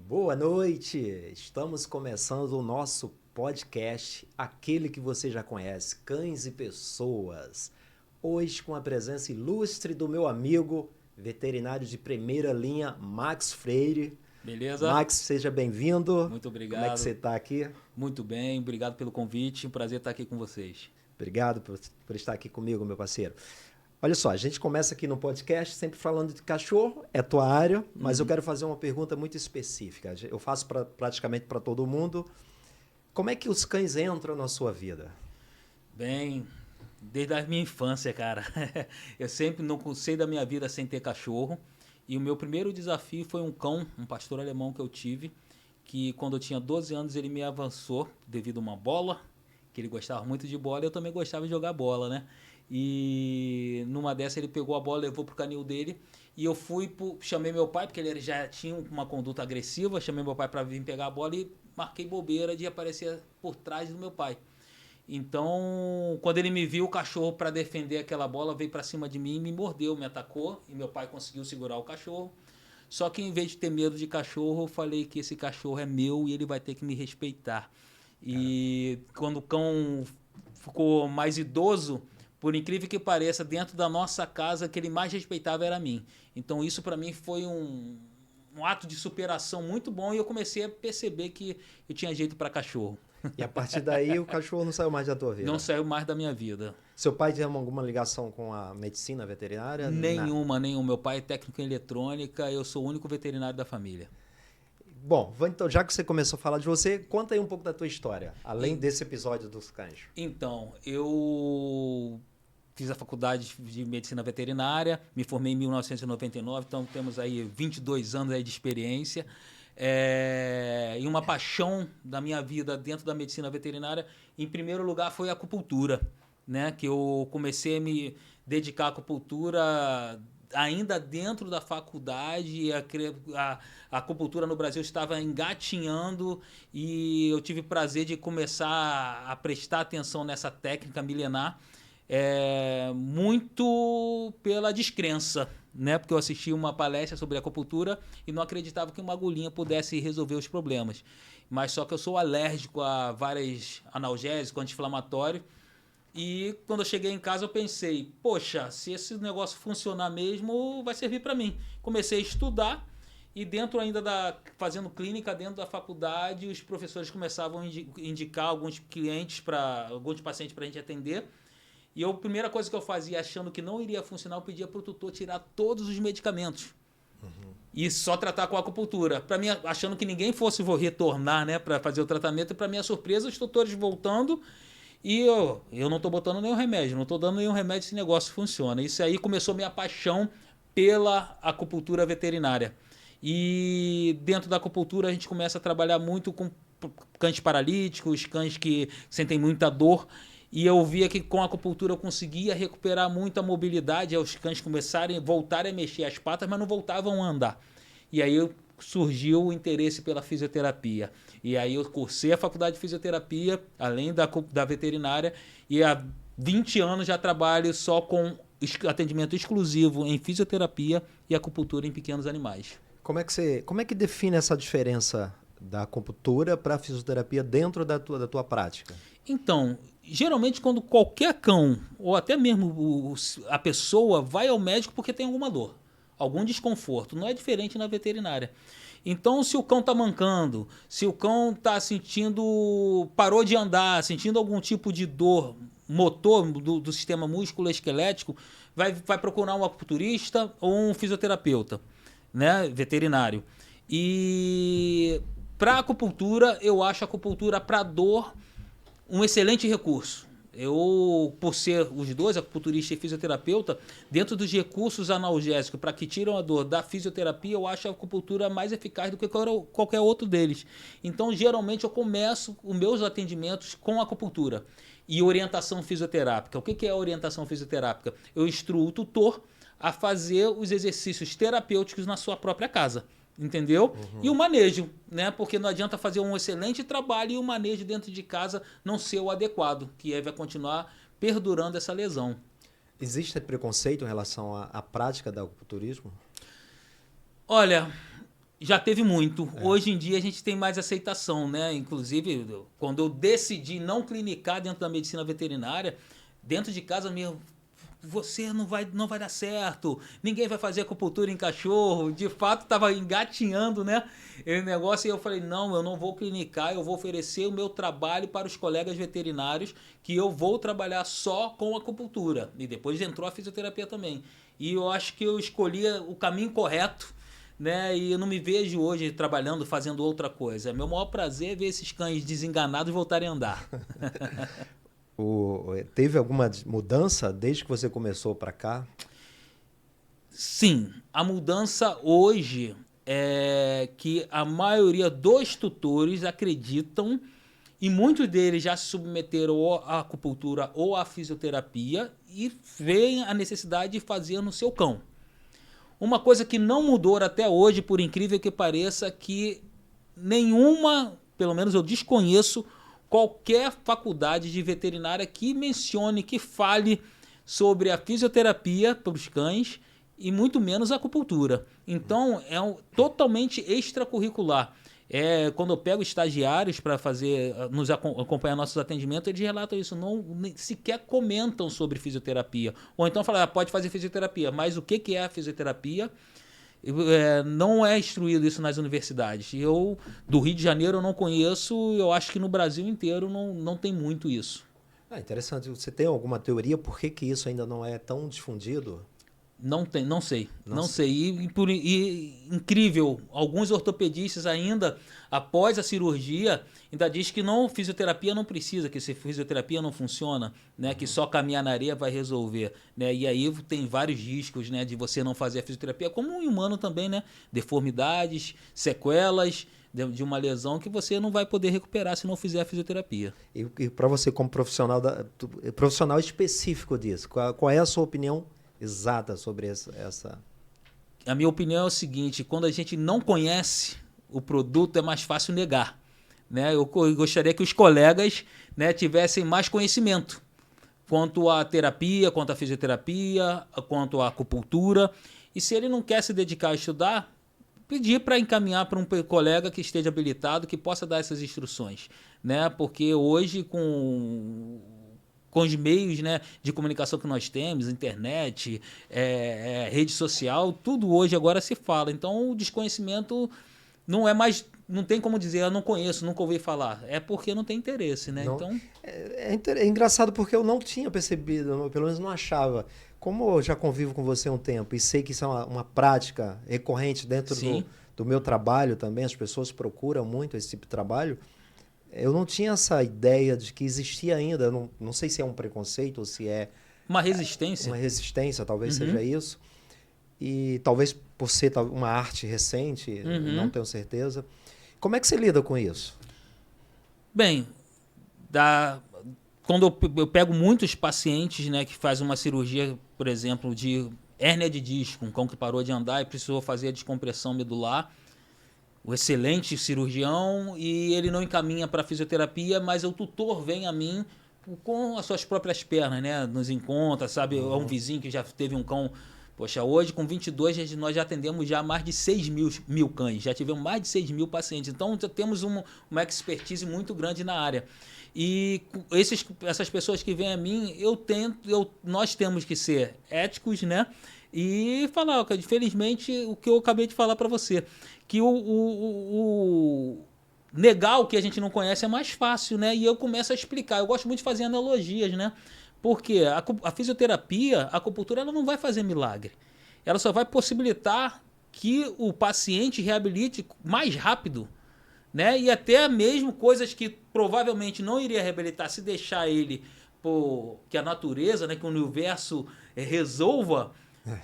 Boa noite! Estamos começando o nosso podcast, aquele que você já conhece, Cães e Pessoas. Hoje com a presença ilustre do meu amigo, veterinário de primeira linha, Max Freire. Beleza? Max, seja bem-vindo. Muito Como é que você obrigado. está aqui? Muito bem, obrigado pelo convite. Um prazer estar aqui com vocês. Obrigado por estar aqui comigo, meu parceiro. Olha só, a gente começa aqui no podcast sempre falando de cachorro, é tua área, mas eu quero fazer uma pergunta muito específica. Eu faço praticamente para todo mundo. Como é que os cães entram na sua vida? Bem, desde a minha infância, cara. Eu sempre não sei da minha vida sem ter cachorro. E o meu primeiro desafio foi um cão, um pastor alemão que eu tive, que quando eu tinha 12 anos ele me avançou devido a uma bola, que ele gostava muito de bola e eu também gostava de jogar bola, né? E numa dessa ele pegou a bola, levou pro canil dele e eu chamei meu pai, porque ele já tinha uma conduta agressiva, chamei meu pai para vir pegar a bola e marquei bobeira de aparecer por trás do meu pai. Então, quando ele me viu, o cachorro, para defender aquela bola, veio para cima de mim, me mordeu, me atacou e meu pai conseguiu segurar o cachorro. Só que em vez de ter medo de cachorro, eu falei que esse cachorro é meu e ele vai ter que me respeitar. E quando o cão ficou mais idoso, por incrível que pareça, dentro da nossa casa, que ele mais respeitava era mim. Então isso para mim foi um ato de superação muito bom e eu comecei a perceber que eu tinha jeito para cachorro. E a partir daí o cachorro não saiu mais da tua Não vida? saiu mais da minha vida. Seu pai tinha alguma ligação com a medicina veterinária? Não. Nenhuma. Meu pai é técnico em eletrônica, eu sou o único veterinário da família. Bom, então, já que você começou a falar de você, conta aí um pouco da tua história, além desse episódio dos cães. Então, eu fiz a faculdade de medicina veterinária, me formei em 1999, então temos aí 22 anos aí de experiência. E uma paixão da minha vida dentro da medicina veterinária, em primeiro lugar, foi a acupuntura, né? Que eu comecei a me dedicar à acupuntura ainda dentro da faculdade. A acupuntura no Brasil estava engatinhando e eu tive o prazer de começar a prestar atenção nessa técnica milenar, muito pela descrença, né? Porque eu assisti uma palestra sobre acupuntura e não acreditava que uma agulhinha pudesse resolver os problemas. Mas só que eu sou alérgico a vários analgésicos, anti-inflamatórios. E quando eu cheguei em casa eu pensei, poxa, se esse negócio funcionar mesmo, vai servir para mim. Comecei a estudar e dentro ainda fazendo clínica dentro da faculdade, os professores começavam a indicar alguns pacientes para a gente atender. E a primeira coisa que eu fazia, achando que não iria funcionar, eu pedia para o tutor tirar todos os medicamentos. E só tratar com a acupuntura. Para mim, achando que ninguém fosse retornar, né, para fazer o tratamento, e para minha surpresa, os tutores voltando e eu não estou botando nenhum remédio, não estou dando nenhum remédio, esse negócio funciona. Isso aí começou minha paixão pela acupuntura veterinária. E dentro da acupuntura a gente começa a trabalhar muito com cães paralíticos, cães que sentem muita dor. E eu via que com a acupuntura eu conseguia recuperar muito a mobilidade, os cães voltarem a mexer as patas, mas não voltavam a andar. E aí surgiu o interesse pela fisioterapia. E aí eu cursei a faculdade de fisioterapia, além da veterinária, e há 20 anos já trabalho só com atendimento exclusivo em fisioterapia e acupuntura em pequenos animais. Como é que define essa diferença da acupuntura para a fisioterapia dentro da tua prática? Então, geralmente quando qualquer cão, ou até mesmo a pessoa, vai ao médico porque tem alguma dor, algum desconforto, não é diferente na veterinária. Então, se o cão está mancando, se o cão está parou de andar, sentindo algum tipo de dor motor do sistema músculo-esquelético, vai procurar um acupunturista ou um fisioterapeuta, né, veterinário. E para acupuntura, eu acho a acupuntura para dor um excelente recurso. Eu, por ser os dois, acupunturista e fisioterapeuta, dentro dos recursos analgésicos para que tiram a dor da fisioterapia, eu acho a acupuntura mais eficaz do que qualquer outro deles. Então, geralmente, eu começo os meus atendimentos com acupuntura e orientação fisioterápica. O que é a orientação fisioterápica? Eu instruo o tutor a fazer os exercícios terapêuticos na sua própria casa. Entendeu? E o manejo, né? Porque não adianta fazer um excelente trabalho e o manejo dentro de casa não ser o adequado, que vai continuar perdurando essa lesão. Existe preconceito em relação à prática do acupunturismo? Olha, Já teve muito. Hoje em dia a gente tem mais aceitação, né? Inclusive, quando eu decidi não clinicar dentro da medicina veterinária, dentro de casa mesmo, você não vai dar certo, ninguém vai fazer acupuntura em cachorro. De fato, estava engatinhando, né? O negócio, e eu falei, não, eu não vou clinicar, eu vou oferecer o meu trabalho para os colegas veterinários, que eu vou trabalhar só com acupuntura. E depois entrou a fisioterapia também. E eu acho que eu escolhi o caminho correto, né? E eu não me vejo hoje trabalhando, fazendo outra coisa. Meu maior prazer é ver esses cães desenganados voltarem a andar. Teve alguma mudança desde que você começou para cá? Sim, a mudança hoje é que a maioria dos tutores acreditam, e muitos deles já se submeteram à acupuntura ou à fisioterapia e veem a necessidade de fazer no seu cão. Uma coisa que não mudou até hoje, por incrível que pareça, que nenhuma, pelo menos eu desconheço, qualquer faculdade de veterinária que mencione, que fale sobre a fisioterapia para os cães e muito menos a acupuntura. Então, totalmente extracurricular. Quando eu pego estagiários para acompanhar nossos atendimentos, eles relatam isso, nem sequer comentam sobre fisioterapia. Ou então falam, pode fazer fisioterapia, mas o que é a fisioterapia? Não é instruído isso nas universidades. Eu, do Rio de Janeiro, eu não conheço, eu acho que no Brasil inteiro não tem muito isso. Interessante. Você tem alguma teoria por que isso ainda não é tão difundido? Não sei. E incrível, alguns ortopedistas ainda, após a cirurgia, ainda diz que fisioterapia não precisa, que se fisioterapia não funciona, né, que só caminhar na areia vai resolver, né, e aí tem vários riscos, né, de você não fazer a fisioterapia, como um humano também, né, deformidades, sequelas de uma lesão que você não vai poder recuperar se não fizer a fisioterapia. E para você como profissional específico disso, qual é a sua opinião exata sobre essa? A minha opinião é o seguinte, quando a gente não conhece o produto, é mais fácil negar, né? Eu gostaria que os colegas, né, tivessem mais conhecimento quanto à terapia, quanto à fisioterapia, quanto à acupuntura. E se ele não quer se dedicar a estudar, pedir para encaminhar para um colega que esteja habilitado, que possa dar essas instruções, né? Porque hoje, com os meios, né, de comunicação que nós temos, internet, rede social, tudo hoje agora se fala. Então, o desconhecimento não é mais, não tem como dizer, eu não conheço, nunca ouvi falar. É porque não tem interesse, né? Não, então... é engraçado porque eu não tinha percebido, pelo menos não achava. Como eu já convivo com você há um tempo e sei que isso é uma prática recorrente dentro do meu trabalho também, as pessoas procuram muito esse tipo de trabalho, eu não tinha essa ideia de que existia ainda, não sei se é um preconceito ou se é... Uma resistência. Uma resistência, talvez seja isso. E talvez por ser uma arte recente, não tenho certeza. Como é que você lida com isso? Bem, quando eu pego muitos pacientes, né, que fazem uma cirurgia, por exemplo, de hérnia de disco, um cão que parou de andar e precisou fazer a descompressão medular, o excelente cirurgião, e ele não encaminha para fisioterapia, mas o tutor vem a mim com as suas próprias pernas, né? Nos encontra, sabe? É um vizinho que já teve um cão. Poxa, hoje com 22 nós já atendemos já mais de 6 mil cães, já tivemos mais de 6 mil pacientes, então já temos uma expertise muito grande na área. E essas pessoas que vêm a mim, nós temos que ser éticos, né? E falar, infelizmente, o que eu acabei de falar para você, que negar o que a gente não conhece é mais fácil, né? E eu começo a explicar. Eu gosto muito de fazer analogias, né? Porque a fisioterapia, a acupuntura, ela não vai fazer milagre. Ela só vai possibilitar que o paciente reabilite mais rápido, né? E até mesmo coisas que provavelmente não iria reabilitar se deixar ele que a natureza, né, que o universo resolva,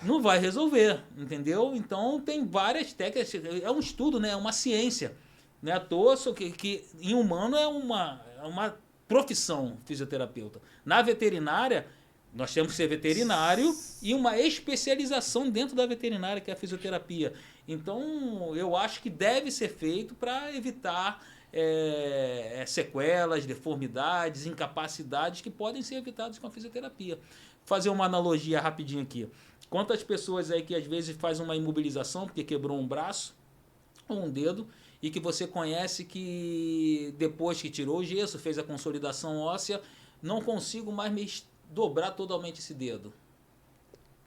não vai resolver, entendeu? Então tem várias técnicas, é um estudo, né? É uma ciência, né? À toa que em humano é uma profissão fisioterapeuta. Na veterinária, nós temos que ser veterinário e uma especialização dentro da veterinária, que é a fisioterapia. Então, eu acho que deve ser feito para evitar sequelas, deformidades, incapacidades que podem ser evitadas com a fisioterapia. Fazer uma analogia rapidinho aqui. Quantas pessoas aí que às vezes fazem uma imobilização porque quebrou um braço, ou um dedo, e que você conhece que depois que tirou o gesso, fez a consolidação óssea, não consigo mais me dobrar totalmente esse dedo.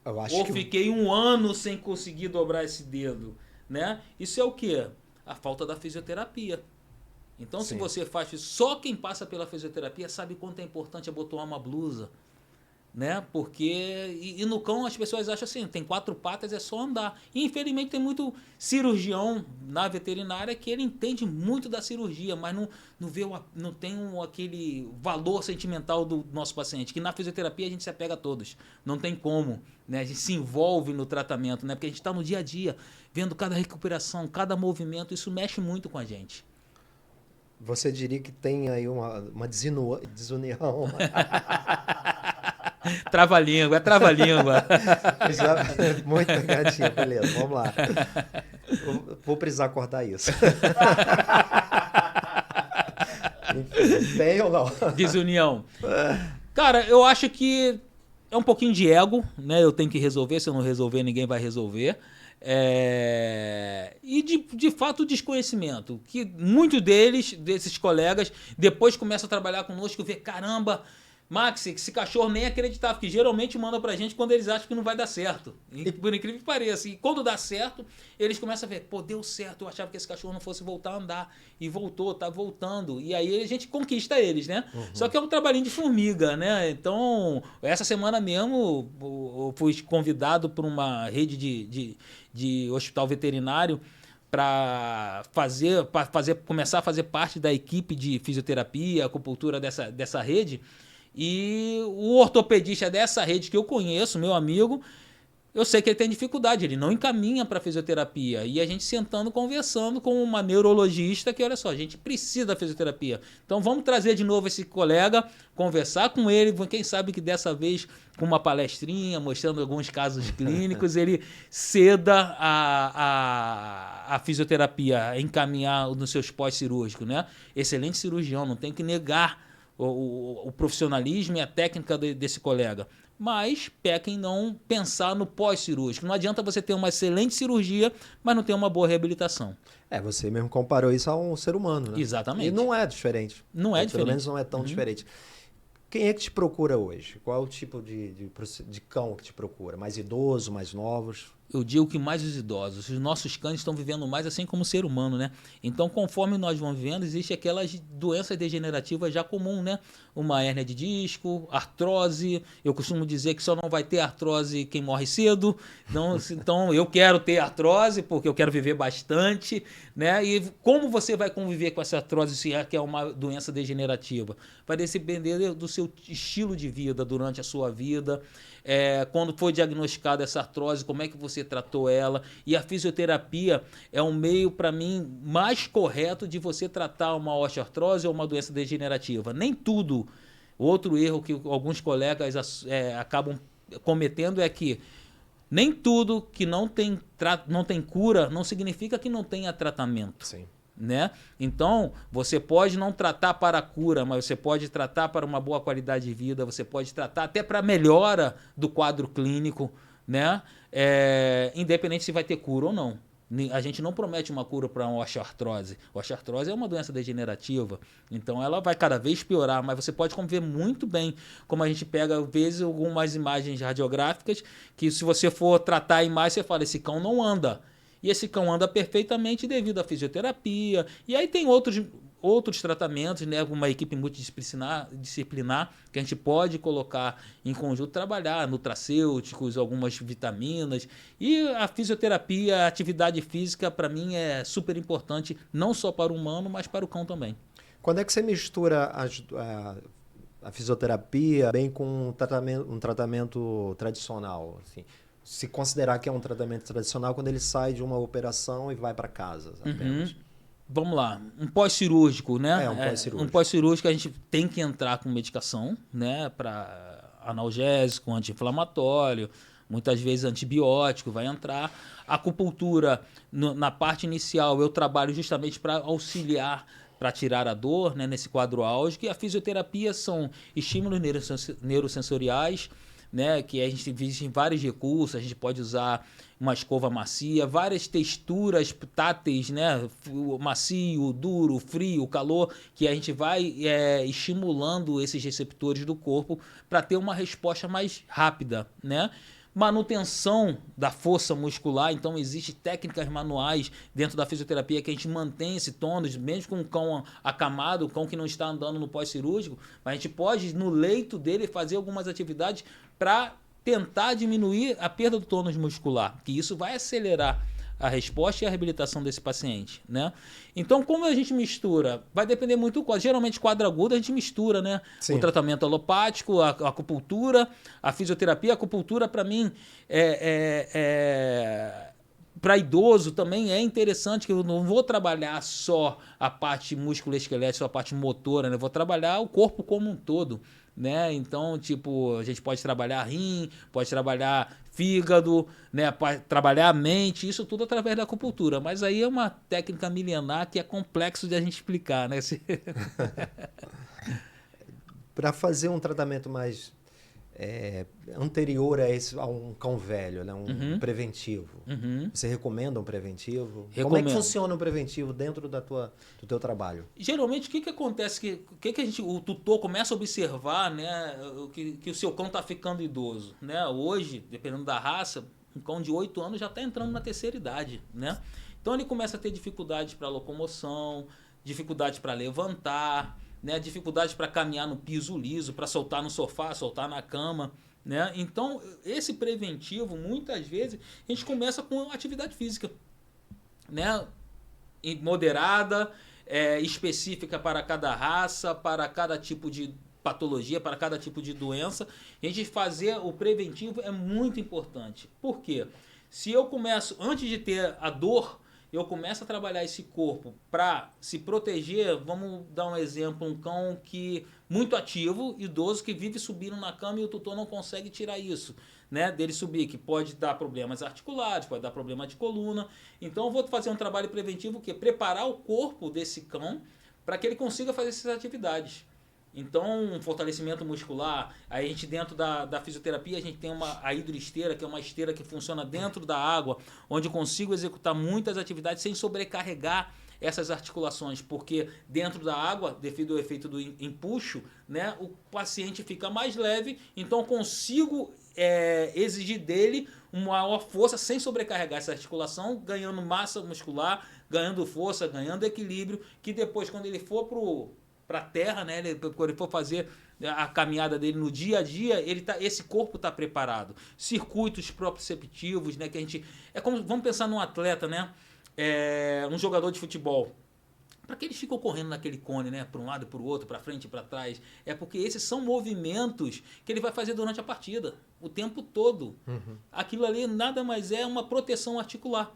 Eu acho Ou que fiquei um ano sem conseguir dobrar esse dedo, né? Isso é o quê? A falta da fisioterapia. Então, se sim. você faz isso, só quem passa pela fisioterapia sabe quanto é importante abotoar uma blusa, né? Porque e no cão as pessoas acham assim, tem 4 patas, é só andar. E infelizmente tem muito cirurgião na veterinária que ele entende muito da cirurgia, mas não vê não tem aquele valor sentimental do nosso paciente, que na fisioterapia a gente se apega a todos. Não tem como, né? A gente se envolve no tratamento, né? Porque a gente está no dia a dia, vendo cada recuperação, cada movimento, isso mexe muito com a gente. Você diria que tem aí uma desunião. Trava-língua, é trava-língua. Muito pegadinha, beleza, vamos lá. Vou precisar cortar isso. Tem ou não? Desunião. Cara, eu acho que é um pouquinho de ego, né? Eu tenho que resolver, se eu não resolver, ninguém vai resolver. E de fato desconhecimento, que muitos desses colegas, depois começam a trabalhar conosco e vê, caramba, Max, esse cachorro nem acreditava, que geralmente manda pra gente quando eles acham que não vai dar certo. E, por incrível que pareça. E quando dá certo, eles começam a ver, pô, deu certo, eu achava que esse cachorro não fosse voltar a andar. E voltou, tá voltando. E aí a gente conquista eles, né? Uhum. Só que é um trabalhinho de formiga, né? Então, essa semana mesmo, eu fui convidado por uma rede de hospital veterinário para começar a fazer parte da equipe de fisioterapia, acupuntura dessa rede. E o ortopedista dessa rede que eu conheço, meu amigo, eu sei que ele tem dificuldade, ele não encaminha para fisioterapia. E a gente sentando, conversando com uma neurologista que, olha só, a gente precisa da fisioterapia. Então vamos trazer de novo esse colega, conversar com ele, quem sabe que dessa vez com uma palestrinha, mostrando alguns casos clínicos, ele ceda a fisioterapia, encaminhar nos seus pós-cirúrgicos, né? Excelente cirurgião, não tem que negar o profissionalismo e a técnica desse colega. Mas peca em não pensar no pós-cirúrgico. Não adianta você ter uma excelente cirurgia, mas não ter uma boa reabilitação. Você mesmo comparou isso a um ser humano, né? Exatamente. E não é diferente. Não é diferente. Pelo menos não é tão diferente. Quem é que te procura hoje? Qual é o tipo de cão que te procura? Mais idoso, mais novos? Eu digo que mais os idosos. Os nossos cães estão vivendo mais assim como o ser humano, né? Então, conforme nós vamos vivendo, existe aquelas doenças degenerativas já comum, né? Uma hérnia de disco, artrose. Eu costumo dizer que só não vai ter artrose quem morre cedo. Então eu quero ter artrose porque eu quero viver bastante, né? E como você vai conviver com essa artrose se é que é uma doença degenerativa? Vai depender do seu estilo de vida durante a sua vida. Quando foi diagnosticada essa artrose, como é que você tratou ela? E a fisioterapia é um meio, para mim, mais correto de você tratar uma osteoartrose ou uma doença degenerativa. Nem tudo. Outro erro que alguns colegas acabam cometendo é que nem tudo que não tem cura não significa que não tenha tratamento. Sim. Né? Então, você pode não tratar para a cura, mas você pode tratar para uma boa qualidade de vida, você pode tratar até para a melhora do quadro clínico, né? Independente se vai ter cura ou não. A gente não promete uma cura para uma osteoartrose. A osteoartrose é uma doença degenerativa, então ela vai cada vez piorar, mas você pode conviver muito bem, como a gente pega, às vezes, algumas imagens radiográficas, que se você for tratar a imagem, você fala, esse cão não anda. E esse cão anda perfeitamente devido à fisioterapia. E aí tem outros tratamentos, né? Uma equipe multidisciplinar que a gente pode colocar em conjunto, trabalhar nutracêuticos, algumas vitaminas. E a fisioterapia, a atividade física, para mim, é super importante, não só para o humano, mas para o cão também. Quando é que você mistura a fisioterapia bem com um tratamento tradicional, assim? Se considerar que é um tratamento tradicional quando ele sai de uma operação e vai para casa apenas. Vamos lá, um pós-cirúrgico, né? Um pós-cirúrgico. Um pós-cirúrgico a gente tem que entrar com medicação, né? Para analgésico, anti-inflamatório, muitas vezes antibiótico vai entrar. A acupuntura, na parte inicial, eu trabalho justamente para auxiliar, para tirar a dor, né, nesse quadro álgico. E a fisioterapia são estímulos neurosensoriais, né? Que a gente existe vários recursos, a gente pode usar uma escova macia, várias texturas táteis, né? Macio, duro, frio, calor, que a gente vai estimulando esses receptores do corpo para ter uma resposta mais rápida, né? Manutenção da força muscular, então existem técnicas manuais dentro da fisioterapia que a gente mantém esse tônus, mesmo com um cão acamado, um cão que não está andando no pós-cirúrgico, mas a gente pode, no leito dele, fazer algumas atividades para tentar diminuir a perda do tônus muscular, que isso vai acelerar a resposta e a reabilitação desse paciente, né? Então, como a gente mistura? Vai depender muito do quadro. Geralmente, quadro agudo a gente mistura, né? Sim. O tratamento alopático, a acupuntura, a fisioterapia. A acupuntura, para mim, para idoso também é interessante, que eu não vou trabalhar só a parte músculo-esquelética, só a parte motora, né? Eu vou trabalhar o corpo como um todo, né? Então, tipo, a gente pode trabalhar rim, pode trabalhar fígado, né? Trabalhar a mente, isso tudo através da acupuntura. Mas aí é uma técnica milenar que é complexo de a gente explicar, né? Para fazer um tratamento mais anterior a um cão velho, né? Um preventivo. Você recomenda um preventivo? Recomendo. Como é que funciona um preventivo dentro do teu trabalho? Geralmente, o que acontece? O tutor começa a observar, né, que o seu cão está ficando idoso, né? Hoje, dependendo da raça, um cão de 8 anos já está entrando na terceira idade, né? Então ele começa a ter dificuldades para locomoção, dificuldades para levantar, né? Dificuldades para caminhar no piso liso, para soltar no sofá, soltar na cama, né? Então, esse preventivo, muitas vezes, a gente começa com atividade física, né? Moderada, específica para cada raça, para cada tipo de patologia, para cada tipo de doença. A gente fazer o preventivo é muito importante. Por quê? Se eu começo, antes de ter a dor, eu começo a trabalhar esse corpo para se proteger. Vamos dar um exemplo, um cão muito ativo, idoso, que vive subindo na cama e o tutor não consegue tirar isso, né, dele subir, que pode dar problemas articulares, pode dar problema de coluna. Então eu vou fazer um trabalho preventivo que é preparar o corpo desse cão para que ele consiga fazer essas atividades. Então, um fortalecimento muscular, aí a gente dentro da fisioterapia, a gente tem a hidroesteira, que é uma esteira que funciona dentro da água, onde eu consigo executar muitas atividades sem sobrecarregar essas articulações, porque dentro da água, devido ao efeito do empuxo, né, o paciente fica mais leve, então eu consigo exigir dele uma maior força sem sobrecarregar essa articulação, ganhando massa muscular, ganhando força, ganhando equilíbrio, que depois, quando ele for para a terra, né, quando ele for fazer a caminhada dele no dia a dia, esse corpo está preparado. Circuitos proprioceptivos, né, que a gente... vamos pensar num atleta, né, um jogador de futebol. Para que eles ficam correndo naquele cone, né, para um lado e para o outro, para frente e para trás? É porque esses são movimentos que ele vai fazer durante a partida, o tempo todo. Aquilo ali nada mais é uma proteção articular.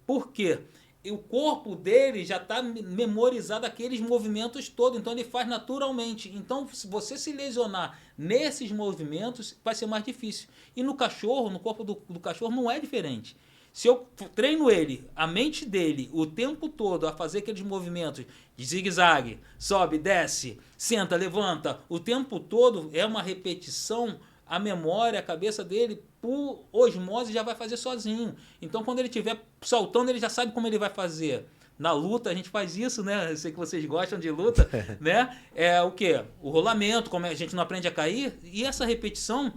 Por quê? O corpo dele já está memorizado aqueles movimentos todos, então ele faz naturalmente. Então, se você se lesionar nesses movimentos, vai ser mais difícil. E no cachorro, no corpo do cachorro, não é diferente. Se eu treino ele, a mente dele, o tempo todo a fazer aqueles movimentos de zigue-zague, sobe, desce, senta, levanta, o tempo todo é uma repetição, a memória, a cabeça dele, por osmose, já vai fazer sozinho. Então, quando ele estiver saltando, ele já sabe como ele vai fazer. Na luta, a gente faz isso, né? Eu sei que vocês gostam de luta, né? É o quê? O rolamento, como a gente não aprende a cair, e essa repetição,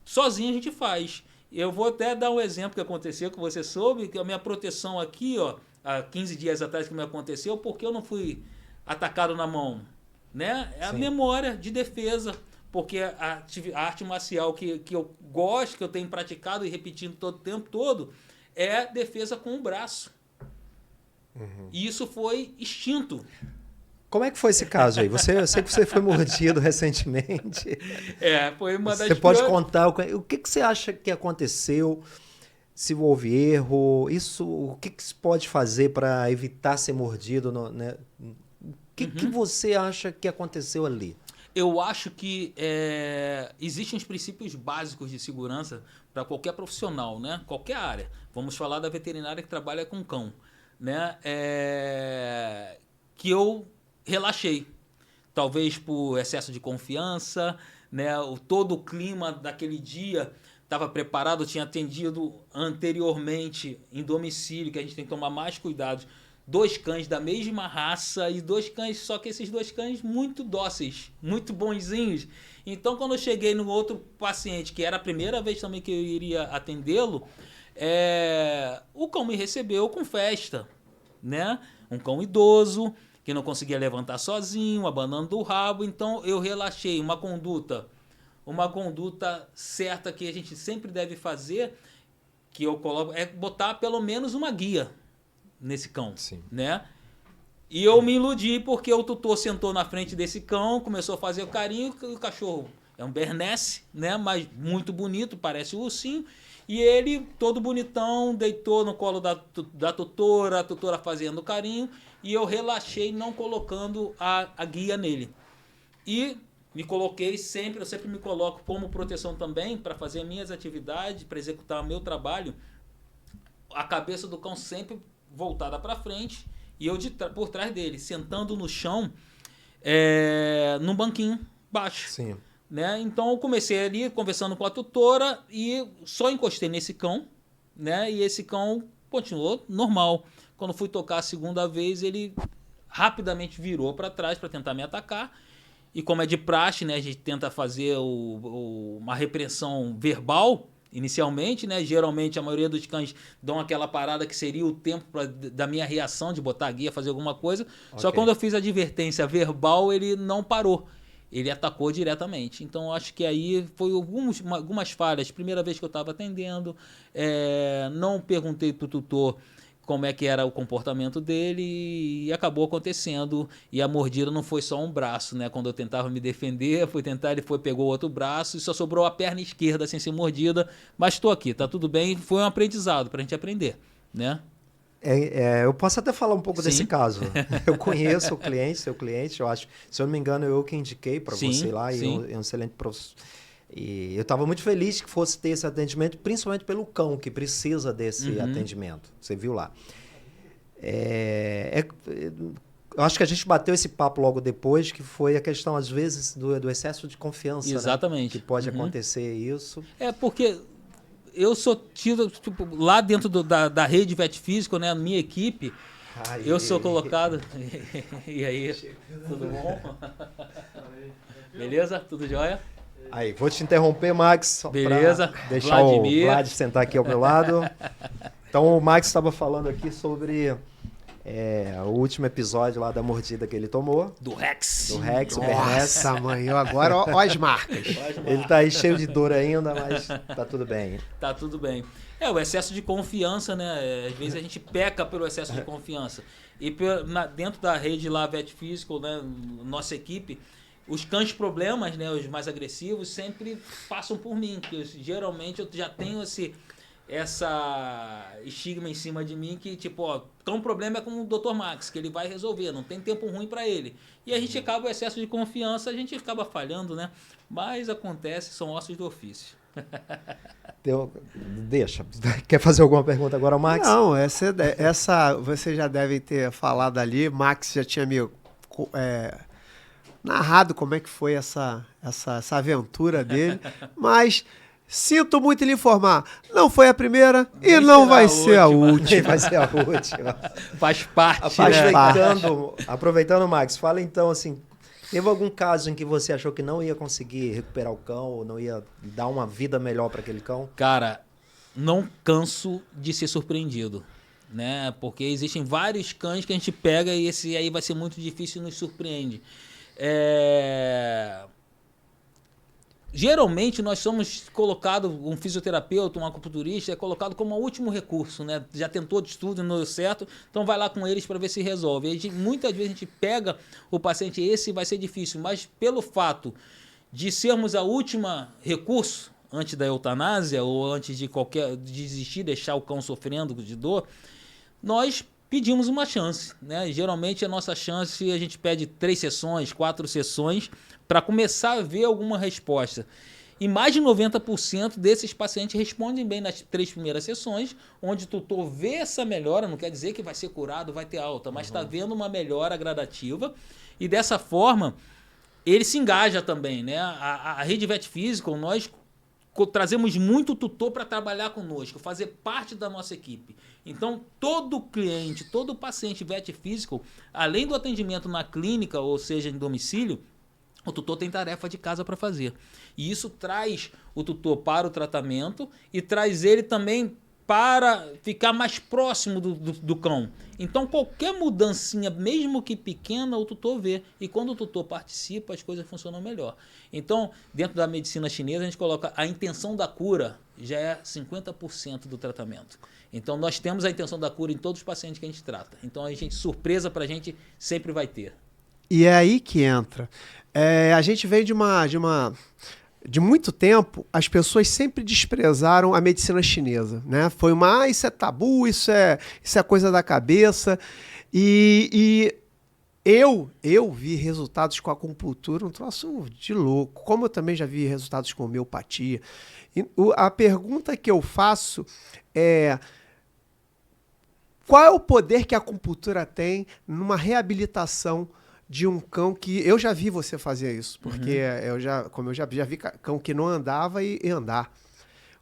sozinho a gente faz. Eu vou até dar um exemplo que aconteceu, que você soube, que a minha proteção aqui, ó, há 15 dias atrás que me aconteceu, porque eu não fui atacado na mão, né? É a memória de defesa, porque a arte marcial que eu gosto, que eu tenho praticado e repetindo todo o tempo todo, é defesa com o braço. E isso foi extinto. Como é que foi esse caso aí? Eu sei que você foi mordido recentemente. Foi uma das... Você pode contar o que você acha que aconteceu, se houve erro, o que se pode fazer para evitar ser mordido, né? O que você acha que aconteceu ali? Eu acho que existem os princípios básicos de segurança para qualquer profissional, né? Qualquer área. Vamos falar da veterinária que trabalha com cão, né? Que eu relaxei. Talvez por excesso de confiança, né? Todo o clima daquele dia estava preparado, tinha atendido anteriormente em domicílio, que a gente tem que tomar mais cuidado. 2 cães da mesma raça e 2 cães, só que esses 2 cães muito dóceis, muito bonzinhos. Então, quando eu cheguei no outro paciente, que era a primeira vez também que eu iria atendê-lo, o cão me recebeu com festa, né? Um cão idoso, que não conseguia levantar sozinho, abanando o rabo. Então, eu relaxei. Uma conduta certa que a gente sempre deve fazer, que eu coloco, é botar pelo menos uma guia nesse cão, Sim. né? E eu me iludi porque o tutor sentou na frente desse cão, começou a fazer o carinho, o cachorro é um Bernese, né? Mas muito bonito, parece um ursinho. E ele, todo bonitão, deitou no colo da tutora, a tutora fazendo carinho, e eu relaxei não colocando a guia nele. E me coloquei sempre, eu sempre me coloco como proteção também, para fazer minhas atividades, para executar o meu trabalho, a cabeça do cão sempre voltada para frente e eu por trás dele, sentando no chão, num banquinho baixo. Sim. Né? Então eu comecei ali conversando com a tutora e só encostei nesse cão, né? E esse cão continuou normal. Quando fui tocar a segunda vez, ele rapidamente virou para trás para tentar me atacar. E como é de praxe, né, a gente tenta fazer uma repressão verbal inicialmente, né? Geralmente a maioria dos cães dão aquela parada que seria o tempo da minha reação de botar a guia, fazer alguma coisa. Okay. Só que quando eu fiz a advertência verbal, ele não parou. Ele atacou diretamente. Então, eu acho que aí foi algumas falhas. Primeira vez que eu estava atendendo, não perguntei para o tutor como é que era o comportamento dele e acabou acontecendo. E a mordida não foi só um braço, né? Quando eu tentava me defender, ele pegou o outro braço e só sobrou a perna esquerda sem ser mordida. Mas estou aqui, tá tudo bem. Foi um aprendizado para a gente aprender, né? Eu posso até falar um pouco desse caso. Eu conheço seu cliente, eu acho. Se eu não me engano, eu que indiquei para você lá, e é um excelente professor. E eu estava muito feliz que fosse ter esse atendimento, principalmente pelo cão, que precisa desse atendimento. Você viu lá. Eu acho que a gente bateu esse papo logo depois, que foi a questão, às vezes, do excesso de confiança. Exatamente. Né? Que pode acontecer isso. Porque eu sou tido, tipo, lá dentro da rede Vet Físico, né, a minha equipe, eu sou colocado... E aí, tudo bom? Beleza? Tudo jóia? Aí, vou te interromper, Max, beleza, deixar Vladimir. O Vlad sentar aqui ao meu lado. Então, o Max estava falando aqui sobre o último episódio lá da mordida que ele tomou. Do Rex. Nossa, mãe, agora ó as marcas. Ele tá aí cheio de dor ainda, mas tá tudo bem. Tá tudo bem. O excesso de confiança, né? Às vezes a gente peca pelo excesso de confiança. E dentro da rede lá, Vet Physical, né, nossa equipe, os cães problemas, né, os mais agressivos, sempre passam por mim, porque geralmente eu já tenho essa estigma em cima de mim que, tipo, cão problema é com o Dr. Max, que ele vai resolver, não tem tempo ruim para ele. E a gente acaba, o excesso de confiança, a gente acaba falhando, né? Mas acontece, são ossos do ofício. Deixa. Quer fazer alguma pergunta agora ao Max? Não, essa você já deve ter falado ali, Max já tinha me... narrado como é que foi essa aventura dele, mas sinto muito lhe informar, não foi a primeira e não vai ser a última. Vai ser a última. Faz parte. Aproveitando, Max, fala então assim, teve algum caso em que você achou que não ia conseguir recuperar o cão ou não ia dar uma vida melhor para aquele cão? Cara, não canso de ser surpreendido, né? Porque existem vários cães que a gente pega e esse aí vai ser muito difícil e nos surpreende. Geralmente nós somos colocados, um fisioterapeuta, um acupunturista, é colocado como o último recurso, né? Já tentou de tudo e não deu certo, então vai lá com eles para ver se resolve. Muitas vezes a gente pega o paciente, esse vai ser difícil, mas pelo fato de sermos a última recurso antes da eutanásia ou antes de desistir, deixar o cão sofrendo de dor, nós pedimos uma chance, né? Geralmente a nossa chance, a gente pede 3 sessões, 4 sessões para começar a ver alguma resposta. E mais de 90% desses pacientes respondem bem nas 3 primeiras sessões, onde o tutor vê essa melhora, não quer dizer que vai ser curado, vai ter alta, mas está vendo uma melhora gradativa. E dessa forma, ele se engaja também, né? A Rede Vet Physical, nós trazemos muito tutor para trabalhar conosco, fazer parte da nossa equipe. Então, todo cliente, todo paciente Vet Physical, além do atendimento na clínica, ou seja, em domicílio, o tutor tem tarefa de casa para fazer. E isso traz o tutor para o tratamento e traz ele também para ficar mais próximo do cão. Então, qualquer mudancinha, mesmo que pequena, o tutor vê. E quando o tutor participa, as coisas funcionam melhor. Então, dentro da medicina chinesa, a gente coloca a intenção da cura já é 50% do tratamento. Então, nós temos a intenção da cura em todos os pacientes que a gente trata. Então, surpresa para a gente sempre vai ter. E é aí que entra. A gente vem de muito tempo, as pessoas sempre desprezaram a medicina chinesa, né? Foi isso é tabu, isso é coisa da cabeça. E eu vi resultados com a acupuntura, um troço de louco. Como eu também já vi resultados com homeopatia. E a pergunta que eu faço é: qual é o poder que a acupuntura tem numa reabilitação de um cão que eu já vi você fazer isso, porque eu já vi cão que não andava e andar.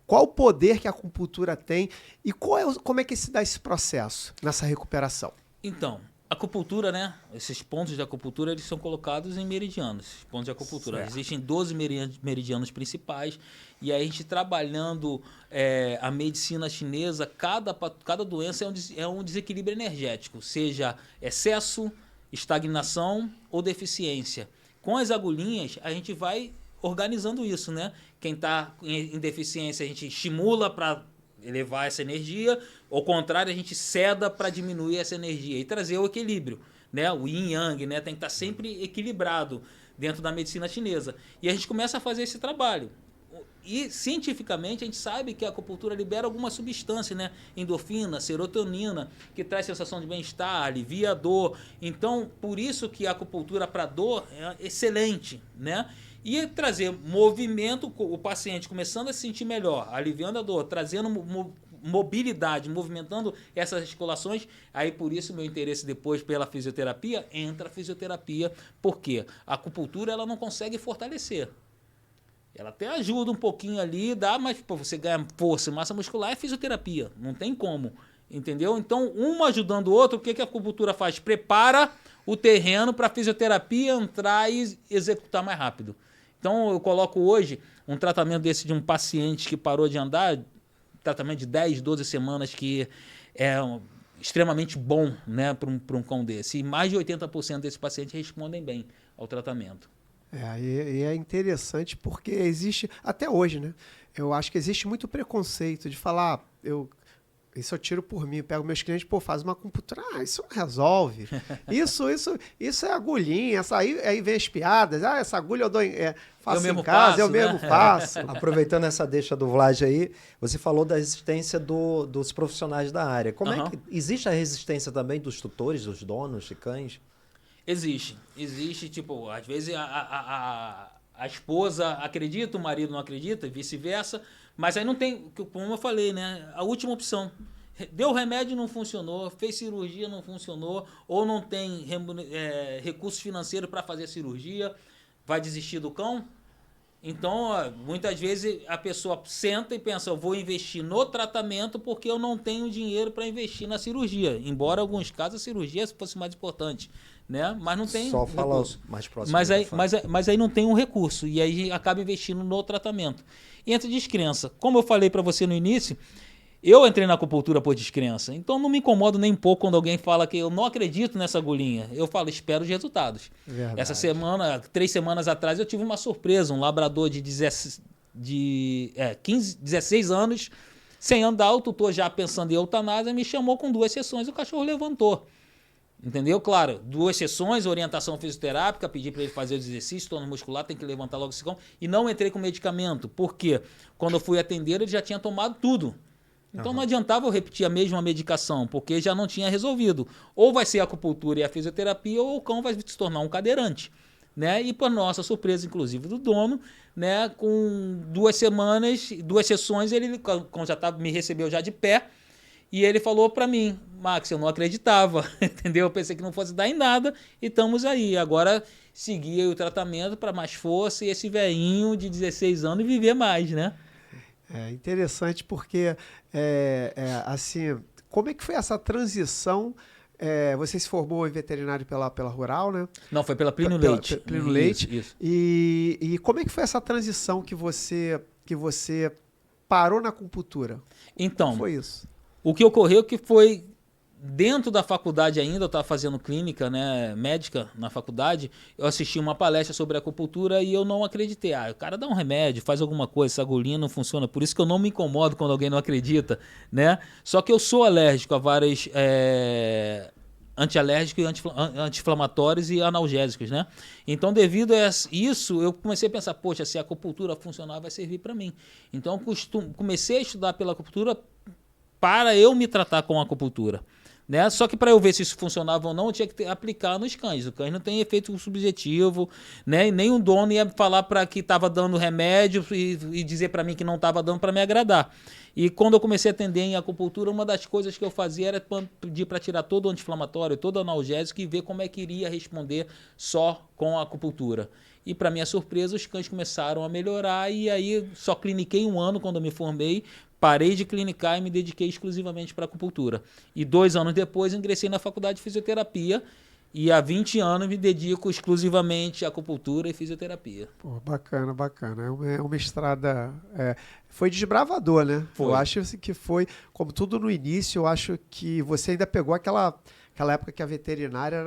Qual o poder que a acupuntura tem e como é que se dá esse processo nessa recuperação? Então, a acupuntura, né? Esses pontos de acupuntura, eles são colocados em meridianos, pontos de acupuntura. Certo. Existem 12 meridianos principais e aí a gente trabalhando a medicina chinesa, cada doença é um desequilíbrio energético, seja excesso, estagnação ou deficiência. Com as agulhinhas, a gente vai organizando isso, né? Quem está em deficiência, a gente estimula para elevar essa energia, ao contrário, a gente ceda para diminuir essa energia e trazer o equilíbrio, né? O yin yang, né? Tem que estar sempre equilibrado dentro da medicina chinesa. E a gente começa a fazer esse trabalho. E, cientificamente, a gente sabe que a acupuntura libera alguma substância, né? Endorfina, serotonina, que traz sensação de bem-estar, alivia a dor. Então, por isso que a acupuntura para dor é excelente, né? E trazer movimento, o paciente começando a se sentir melhor, aliviando a dor, trazendo mobilidade, movimentando essas articulações. Aí, por isso, meu interesse depois pela fisioterapia, entra a fisioterapia, porque a acupuntura ela não consegue fortalecer. Ela até ajuda um pouquinho ali, mas você ganha força e massa muscular é fisioterapia. Não tem como, entendeu? Então, uma ajudando o outro, o que a acupuntura faz? Prepara o terreno para a fisioterapia entrar e executar mais rápido. Então, eu coloco hoje um tratamento desse de um paciente que parou de andar, tratamento de 10, 12 semanas, que é extremamente bom, né, para um cão desse. E mais de 80% desses pacientes respondem bem ao tratamento. E é interessante porque existe, até hoje, né? Eu acho que existe muito preconceito de falar, isso eu tiro por mim, pego meus clientes, faz uma acupuntura, isso não resolve. Isso é agulhinha, aí vem as piadas, essa agulha eu dou faço em casa, eu mesmo faço. Aproveitando essa deixa do Vlad aí, você falou da resistência dos profissionais da área. Como é que existe a resistência também dos tutores, dos donos de cães? Existe, tipo, às vezes a esposa acredita, o marido não acredita, e vice-versa, mas aí não tem, como eu falei, né, a última opção. Deu remédio, não funcionou, fez cirurgia, não funcionou, ou não tem recurso financeiro para fazer a cirurgia, vai desistir do cão? Então, muitas vezes a pessoa senta e pensa, eu vou investir no tratamento porque eu não tenho dinheiro para investir na cirurgia. Embora em alguns casos a cirurgia fosse mais importante, né? Mas não tem só recurso. Mais próximo. Mas aí não tem um recurso e aí acaba investindo no tratamento. E entra descrença. Como eu falei para você no início, eu entrei na acupuntura por descrença. Então não me incomodo nem um pouco quando alguém fala que eu não acredito nessa agulhinha. Eu falo, espero os resultados. Verdade. Essa semana, 3 semanas atrás, eu tive uma surpresa. Um labrador de 16 anos, sem andar, o tutor já pensando em eutanásia, me chamou com 2 sessões e o cachorro levantou. Entendeu? Claro, 2 sessões, orientação fisioterápica, pedi para ele fazer os exercícios, tônus muscular, tem que levantar logo esse cão. E não entrei com medicamento. Por quê? Quando eu fui atender, ele já tinha tomado tudo. Então não adiantava eu repetir a mesma medicação, porque já não tinha resolvido. Ou vai ser a acupuntura e a fisioterapia, ou o cão vai se tornar um cadeirante. Né? E para nossa surpresa, inclusive, do dono, né? Com 2 sessões, o cão já me recebeu já de pé. E ele falou para mim, Max, eu não acreditava, entendeu? Eu pensei que não fosse dar em nada e estamos aí. Agora seguir o tratamento para mais força e esse velhinho de 16 anos viver mais, né? É interessante porque, assim, como é que foi essa transição? Você se formou em veterinário pela Rural, né? Não, foi pela Plínio Leite. Plínio Leite. Isso. E como é que foi essa transição que você parou na acupuntura? Então, Como foi isso? o que ocorreu que foi dentro da faculdade ainda, eu estava fazendo clínica, né, médica na faculdade, eu assisti uma palestra sobre acupuntura e eu não acreditei. O cara dá um remédio, faz alguma coisa, essa agulhinha não funciona. Por isso que eu não me incomodo quando alguém não acredita, né? Só que eu sou alérgico a várias antialérgicos, anti-inflamatórios e analgésicos, né? Então, devido a isso, eu comecei a pensar, poxa, se a acupuntura funcionar, vai servir para mim. Então, eu comecei a estudar pela acupuntura para eu me tratar com a acupuntura. Né? Só que para eu ver se isso funcionava ou não, eu tinha que aplicar nos cães. O cães não tem efeito subjetivo, né? E nem o dono ia falar para que estava dando remédio e dizer para mim que não estava dando para me agradar. E quando eu comecei a atender em acupuntura, uma das coisas que eu fazia era pedir para tirar todo o anti-inflamatório, todo o analgésico e ver como é que iria responder só com a acupuntura. E para minha surpresa, os cães começaram a melhorar e aí só cliniquei 1 ano quando eu me formei. Parei de clinicar e me dediquei exclusivamente para acupuntura. E 2 anos depois ingressei na faculdade de fisioterapia e há 20 anos me dedico exclusivamente à acupuntura e fisioterapia. Pô, bacana, bacana. É uma estrada... foi desbravador, né? Foi. Eu acho que foi, como tudo no início, eu acho que você ainda pegou aquela época que a veterinária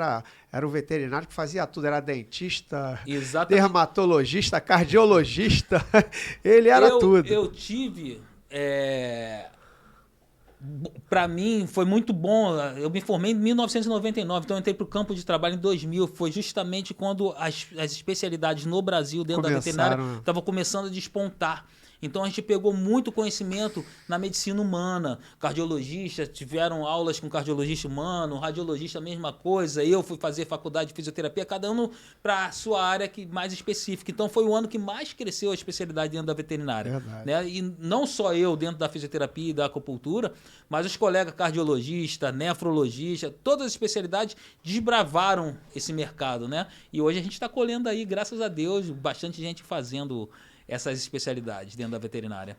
era o veterinário que fazia tudo, era dentista, Exatamente. dermatologista, cardiologista, ele era tudo. Eu tive... Para mim foi muito bom. Eu me formei em 1999, então eu entrei para o campo de trabalho em 2000. Foi justamente quando as especialidades no Brasil dentro da veterinária estavam começando a despontar. Então a gente pegou muito conhecimento na medicina humana. Cardiologistas tiveram aulas com cardiologista humano, radiologista a mesma coisa. Eu fui fazer faculdade de fisioterapia, cada um para a sua área mais específica. Então foi o ano que mais cresceu a especialidade dentro da veterinária. Né? E não só eu dentro da fisioterapia e da acupuntura, mas os colegas cardiologistas, nefrologistas, todas as especialidades desbravaram esse mercado. Né? E hoje a gente está colhendo aí, graças a Deus, bastante gente fazendo essas especialidades dentro da veterinária.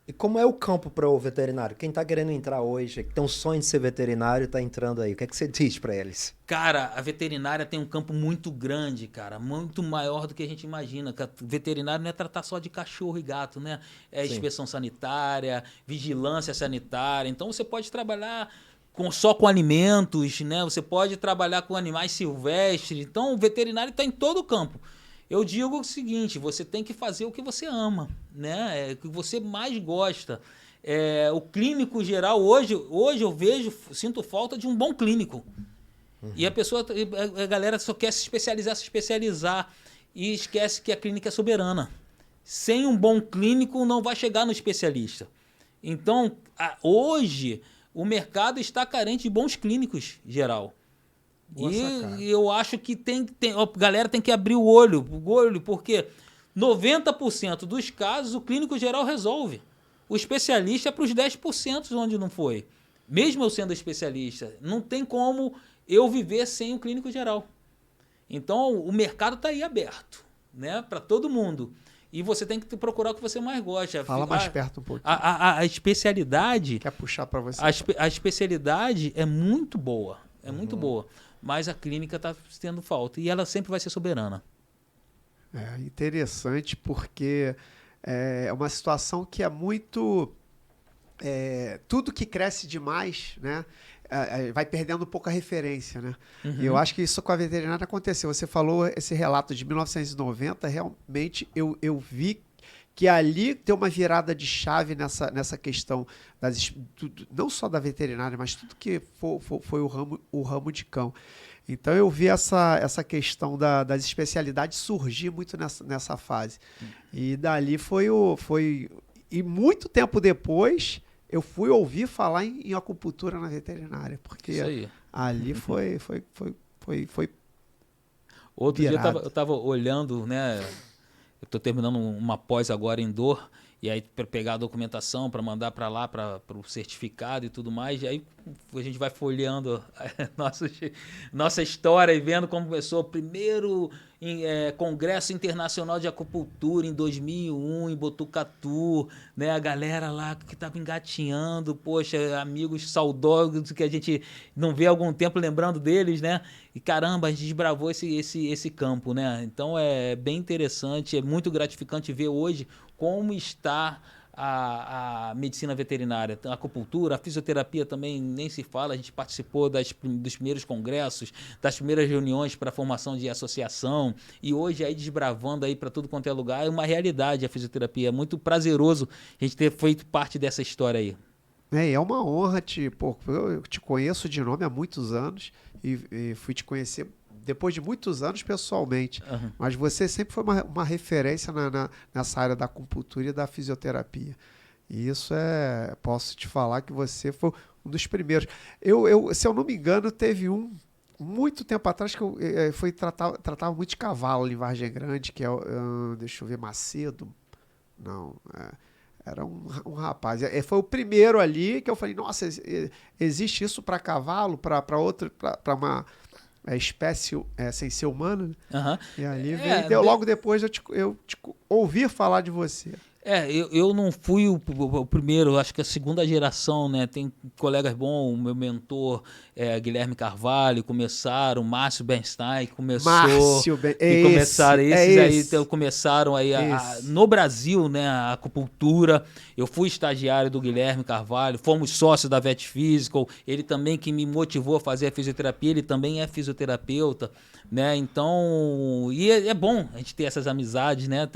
E como é o campo para o veterinário? Quem está querendo entrar hoje, que tem um sonho de ser veterinário, está entrando aí. O que é que você diz para eles? Cara, a veterinária tem um campo muito grande, cara, muito maior do que a gente imagina. Veterinário não é tratar só de cachorro e gato, né? É inspeção sanitária, vigilância sanitária. Então você pode trabalhar só com alimentos, né? Você pode trabalhar com animais silvestres. Então o veterinário está em todo o campo. Eu digo o seguinte, você tem que fazer o que você ama, né? O que você mais gosta. O clínico geral, hoje eu sinto falta de um bom clínico. Uhum. E a galera só quer se especializar e esquece que a clínica é soberana. Sem um bom clínico não vai chegar no especialista. Então, hoje, o mercado está carente de bons clínicos geral. E eu acho que a galera tem que abrir o olho, porque 90% dos casos o clínico geral resolve. O especialista é para os 10% onde não foi. Mesmo eu sendo especialista, não tem como eu viver sem o clínico geral. Então o mercado está aí aberto, né, para todo mundo. E você tem que procurar o que você mais gosta. Fala mais perto um pouquinho. A especialidade... Quer puxar para você? A especialidade é muito boa. É muito boa. Mas a clínica está tendo falta. E ela sempre vai ser soberana. É interessante porque é uma situação que é muito... tudo que cresce demais, né, vai perdendo um pouco a referência. Né? Uhum. E eu acho que isso com a veterinária aconteceu. Você falou esse relato de 1990, realmente eu vi que ali tem uma virada de chave nessa questão, não só da veterinária, mas tudo que foi o ramo de cão. Então eu vi essa questão das especialidades surgir muito nessa fase. E dali e muito tempo depois eu fui ouvir falar em acupuntura na veterinária, porque isso aí. Ali foi Outro virado. dia eu estava olhando, né? Eu estou terminando uma pós agora em dor E aí para pegar a documentação, para mandar para lá, para o certificado e tudo mais. E aí a gente vai folheando nossa história e vendo como começou o primeiro Congresso Internacional de Acupuntura em 2001, em Botucatu, né? A galera lá que estava engatinhando, poxa, amigos saudosos que a gente não vê há algum tempo lembrando deles, né? E caramba, a gente desbravou esse campo, né? Então é bem interessante, é muito gratificante ver hoje como está a medicina veterinária, a acupuntura, a fisioterapia também nem se fala. A gente participou dos primeiros congressos, das primeiras reuniões para a formação de associação, e hoje aí desbravando aí para tudo quanto é lugar, é uma realidade a fisioterapia. É muito prazeroso a gente ter feito parte dessa história aí. É uma honra eu te conheço de nome há muitos anos e fui te conhecer depois de muitos anos pessoalmente, mas você sempre foi uma referência nessa área da acupuntura e da fisioterapia. E isso posso te falar que você foi um dos primeiros. Se eu não me engano, teve muito tempo atrás que tratava muito de cavalo em Vargem Grande, que deixa eu ver, Macedo. Não, era um rapaz. Foi o primeiro ali que eu falei, nossa, existe isso para cavalo, para uma espécie sem ser humana, né? E ali logo depois eu te ouvi falar de você. Eu não fui o primeiro, acho que a segunda geração, né? Tem colegas bons, o meu mentor Guilherme Carvalho, começaram, Márcio Bernstein, começaram aí no Brasil, né, a acupuntura. Eu fui estagiário do Guilherme Carvalho, fomos sócios da Vet Physical, ele também que me motivou a fazer a fisioterapia, ele também é fisioterapeuta, né? Então, e é bom a gente ter essas amizades, né?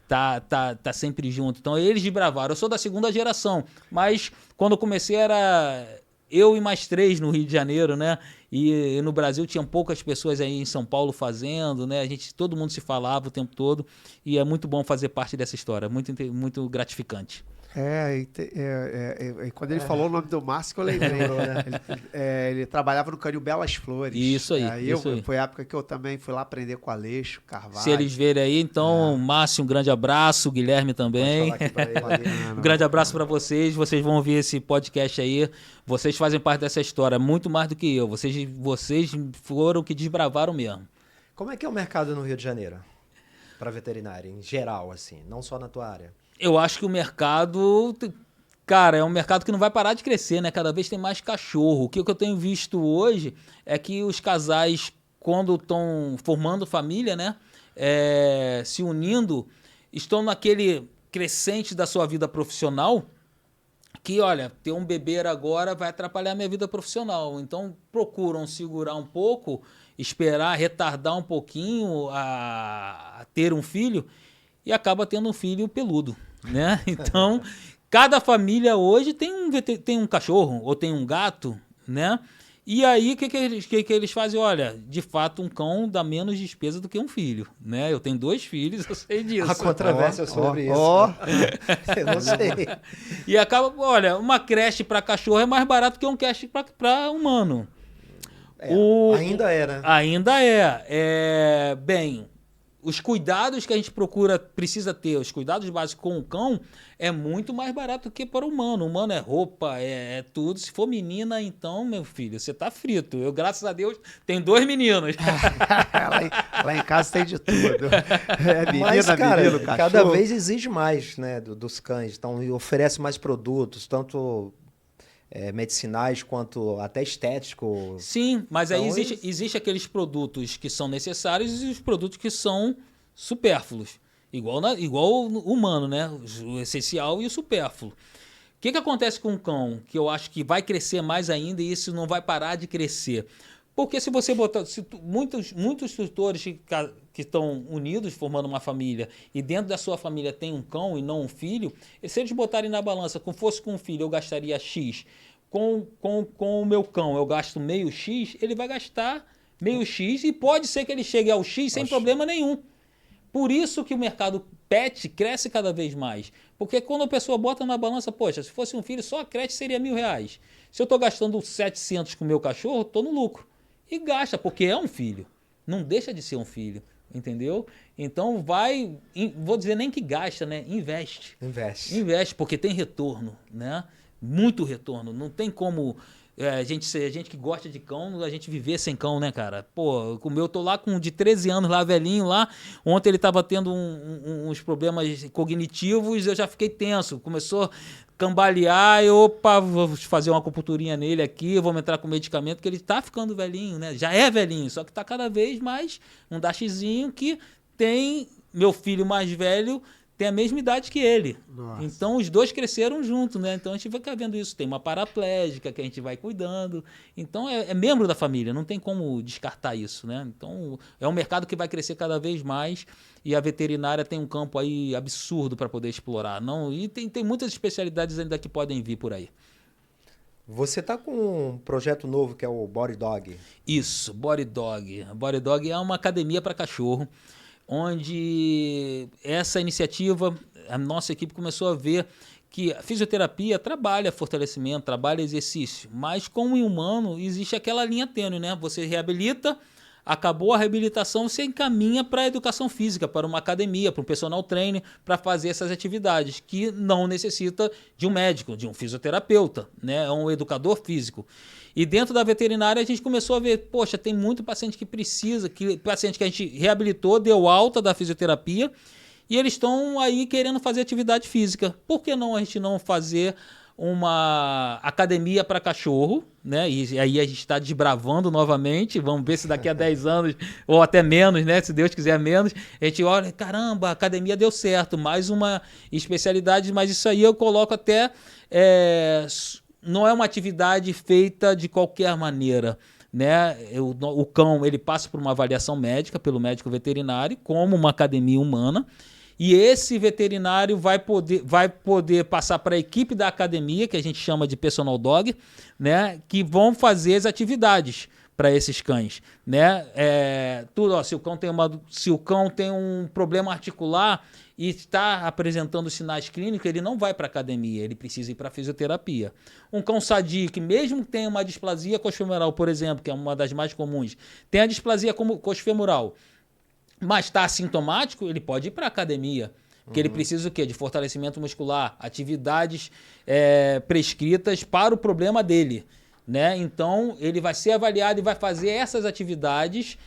Tá sempre junto. Então, eles desbravaram. Eu sou da segunda geração, mas quando eu comecei era eu e mais 3 no Rio de Janeiro, né? E no Brasil tinham poucas pessoas aí em São Paulo fazendo, né? Todo mundo se falava o tempo todo, e é muito bom fazer parte dessa história, muito gratificante. Quando ele falou o nome do Márcio, eu lembrei. Ele trabalhava no Canil Belas Flores. Isso aí. Foi a época que eu também fui lá aprender com Aleixo, Carvalho. Se eles verem aí, então, Márcio, um grande abraço, Guilherme também. Um grande abraço para vocês vão ouvir esse podcast aí. Vocês fazem parte dessa história, muito mais do que eu. Vocês foram que desbravaram mesmo. Como é que é o mercado no Rio de Janeiro? Para veterinária, em geral, assim, não só na tua área. Eu acho que o mercado, cara, é um mercado que não vai parar de crescer, né? Cada vez tem mais cachorro. O que eu tenho visto hoje é que os casais, quando estão formando família, né? Se unindo, estão naquele crescente da sua vida profissional que, olha, ter um bebê agora vai atrapalhar a minha vida profissional. Então, procuram segurar um pouco, esperar, retardar um pouquinho a ter um filho, e acaba tendo um filho peludo, né? Então, cada família hoje tem um cachorro ou tem um gato, né? E aí, o que eles fazem? Olha, de fato, um cão dá menos despesa do que um filho, né? Eu tenho 2 filhos, eu sei disso. Há controvérsia sobre isso. Eu não sei. E acaba, olha, uma creche para cachorro é mais barato que um creche para humano. Ainda é, né? Ainda é. Bem, os cuidados que a gente precisa ter, os cuidados básicos com o cão, é muito mais barato do que para o humano. O humano é roupa, é tudo. Se for menina, então, meu filho, você tá frito. Eu, graças a Deus, tenho 2 meninos. lá em casa tem de tudo. Menina, mas, cara, menino, cachorro. Cada vez exige mais, né, dos cães. Então, oferece mais produtos, tanto medicinais quanto até estético. Sim, mas aí existe aqueles produtos que são necessários e os produtos que são supérfluos. Igual o humano, né? O essencial e o supérfluo. O que acontece com o cão? Que eu acho que vai crescer mais ainda e isso não vai parar de crescer. Porque se você botar... muitos tutores que estão unidos formando uma família e dentro da sua família tem um cão e não um filho, se eles botarem na balança, como fosse com um filho eu gastaria X, com o meu cão eu gasto meio X, ele vai gastar meio X e pode ser que ele chegue ao X sem problema nenhum. Por isso que o mercado pet cresce cada vez mais. Porque quando a pessoa bota na balança, poxa, se fosse um filho, só a creche seria R$1.000. Se eu estou gastando 700 com o meu cachorro, estou no lucro. E gasta, porque é um filho. Não deixa de ser um filho. entendeu? Então vou dizer nem que gasta, né? Investe. Investe. Porque tem retorno, né? Muito retorno. Não tem como a gente que gosta de cão, a gente viver sem cão, né, cara? Pô, o meu, eu tô lá com de 13 anos lá, velhinho lá. Ontem ele tava tendo uns problemas cognitivos, eu já fiquei tenso. Começou a cambalear, opa, vou fazer uma acupunturinha nele aqui, vamos entrar com medicamento, porque ele tá ficando velhinho, né? Já é velhinho, só que tá cada vez mais um dachizinho que tem meu filho mais velho, tem a mesma idade que ele. Nossa. Então, os dois cresceram juntos, né? Então, a gente vai vendo isso. Tem uma paraplégica que a gente vai cuidando. Então, é membro da família. Não tem como descartar isso, né? Então, é um mercado que vai crescer cada vez mais e a veterinária tem um campo aí absurdo para poder explorar. E tem muitas especialidades ainda que podem vir por aí. Você está com um projeto novo que é o Body Dog. Isso, Body Dog. Body Dog é uma academia para cachorro, onde essa iniciativa, a nossa equipe começou a ver que a fisioterapia trabalha fortalecimento, trabalha exercício, mas como em humano existe aquela linha tênue, né? Você reabilita, acabou a reabilitação, você encaminha para a educação física, para uma academia, para um personal trainer, para fazer essas atividades, que não necessita de um médico, de um fisioterapeuta, né? É um educador físico. E dentro da veterinária a gente começou a ver, poxa, tem muito paciente que precisa, paciente que a gente reabilitou, deu alta da fisioterapia, e eles estão aí querendo fazer atividade física. Por que não a gente não fazer uma academia para cachorro, né? E aí a gente está desbravando novamente, vamos ver se daqui a 10 anos, ou até menos, né? Se Deus quiser menos, a gente olha, caramba, a academia deu certo, mais uma especialidade, mas isso aí eu coloco até... não é uma atividade feita de qualquer maneira, né? O cão, ele passa por uma avaliação médica pelo médico veterinário, como uma academia humana, e esse veterinário vai poder passar para a equipe da academia, que a gente chama de personal dog, né? Que vão fazer as atividades para esses cães, né? Se o cão tem um problema articular e está apresentando sinais clínicos, ele não vai para a academia, ele precisa ir para a fisioterapia. Um cão sadio, que mesmo que tenha uma displasia coxofemoral, por exemplo, que é uma das mais comuns, tem a displasia coxofemoral, mas está assintomático, ele pode ir para a academia. Porque ele precisa o quê? De fortalecimento muscular, atividades prescritas para o problema dele, né? Então, ele vai ser avaliado e vai fazer essas atividades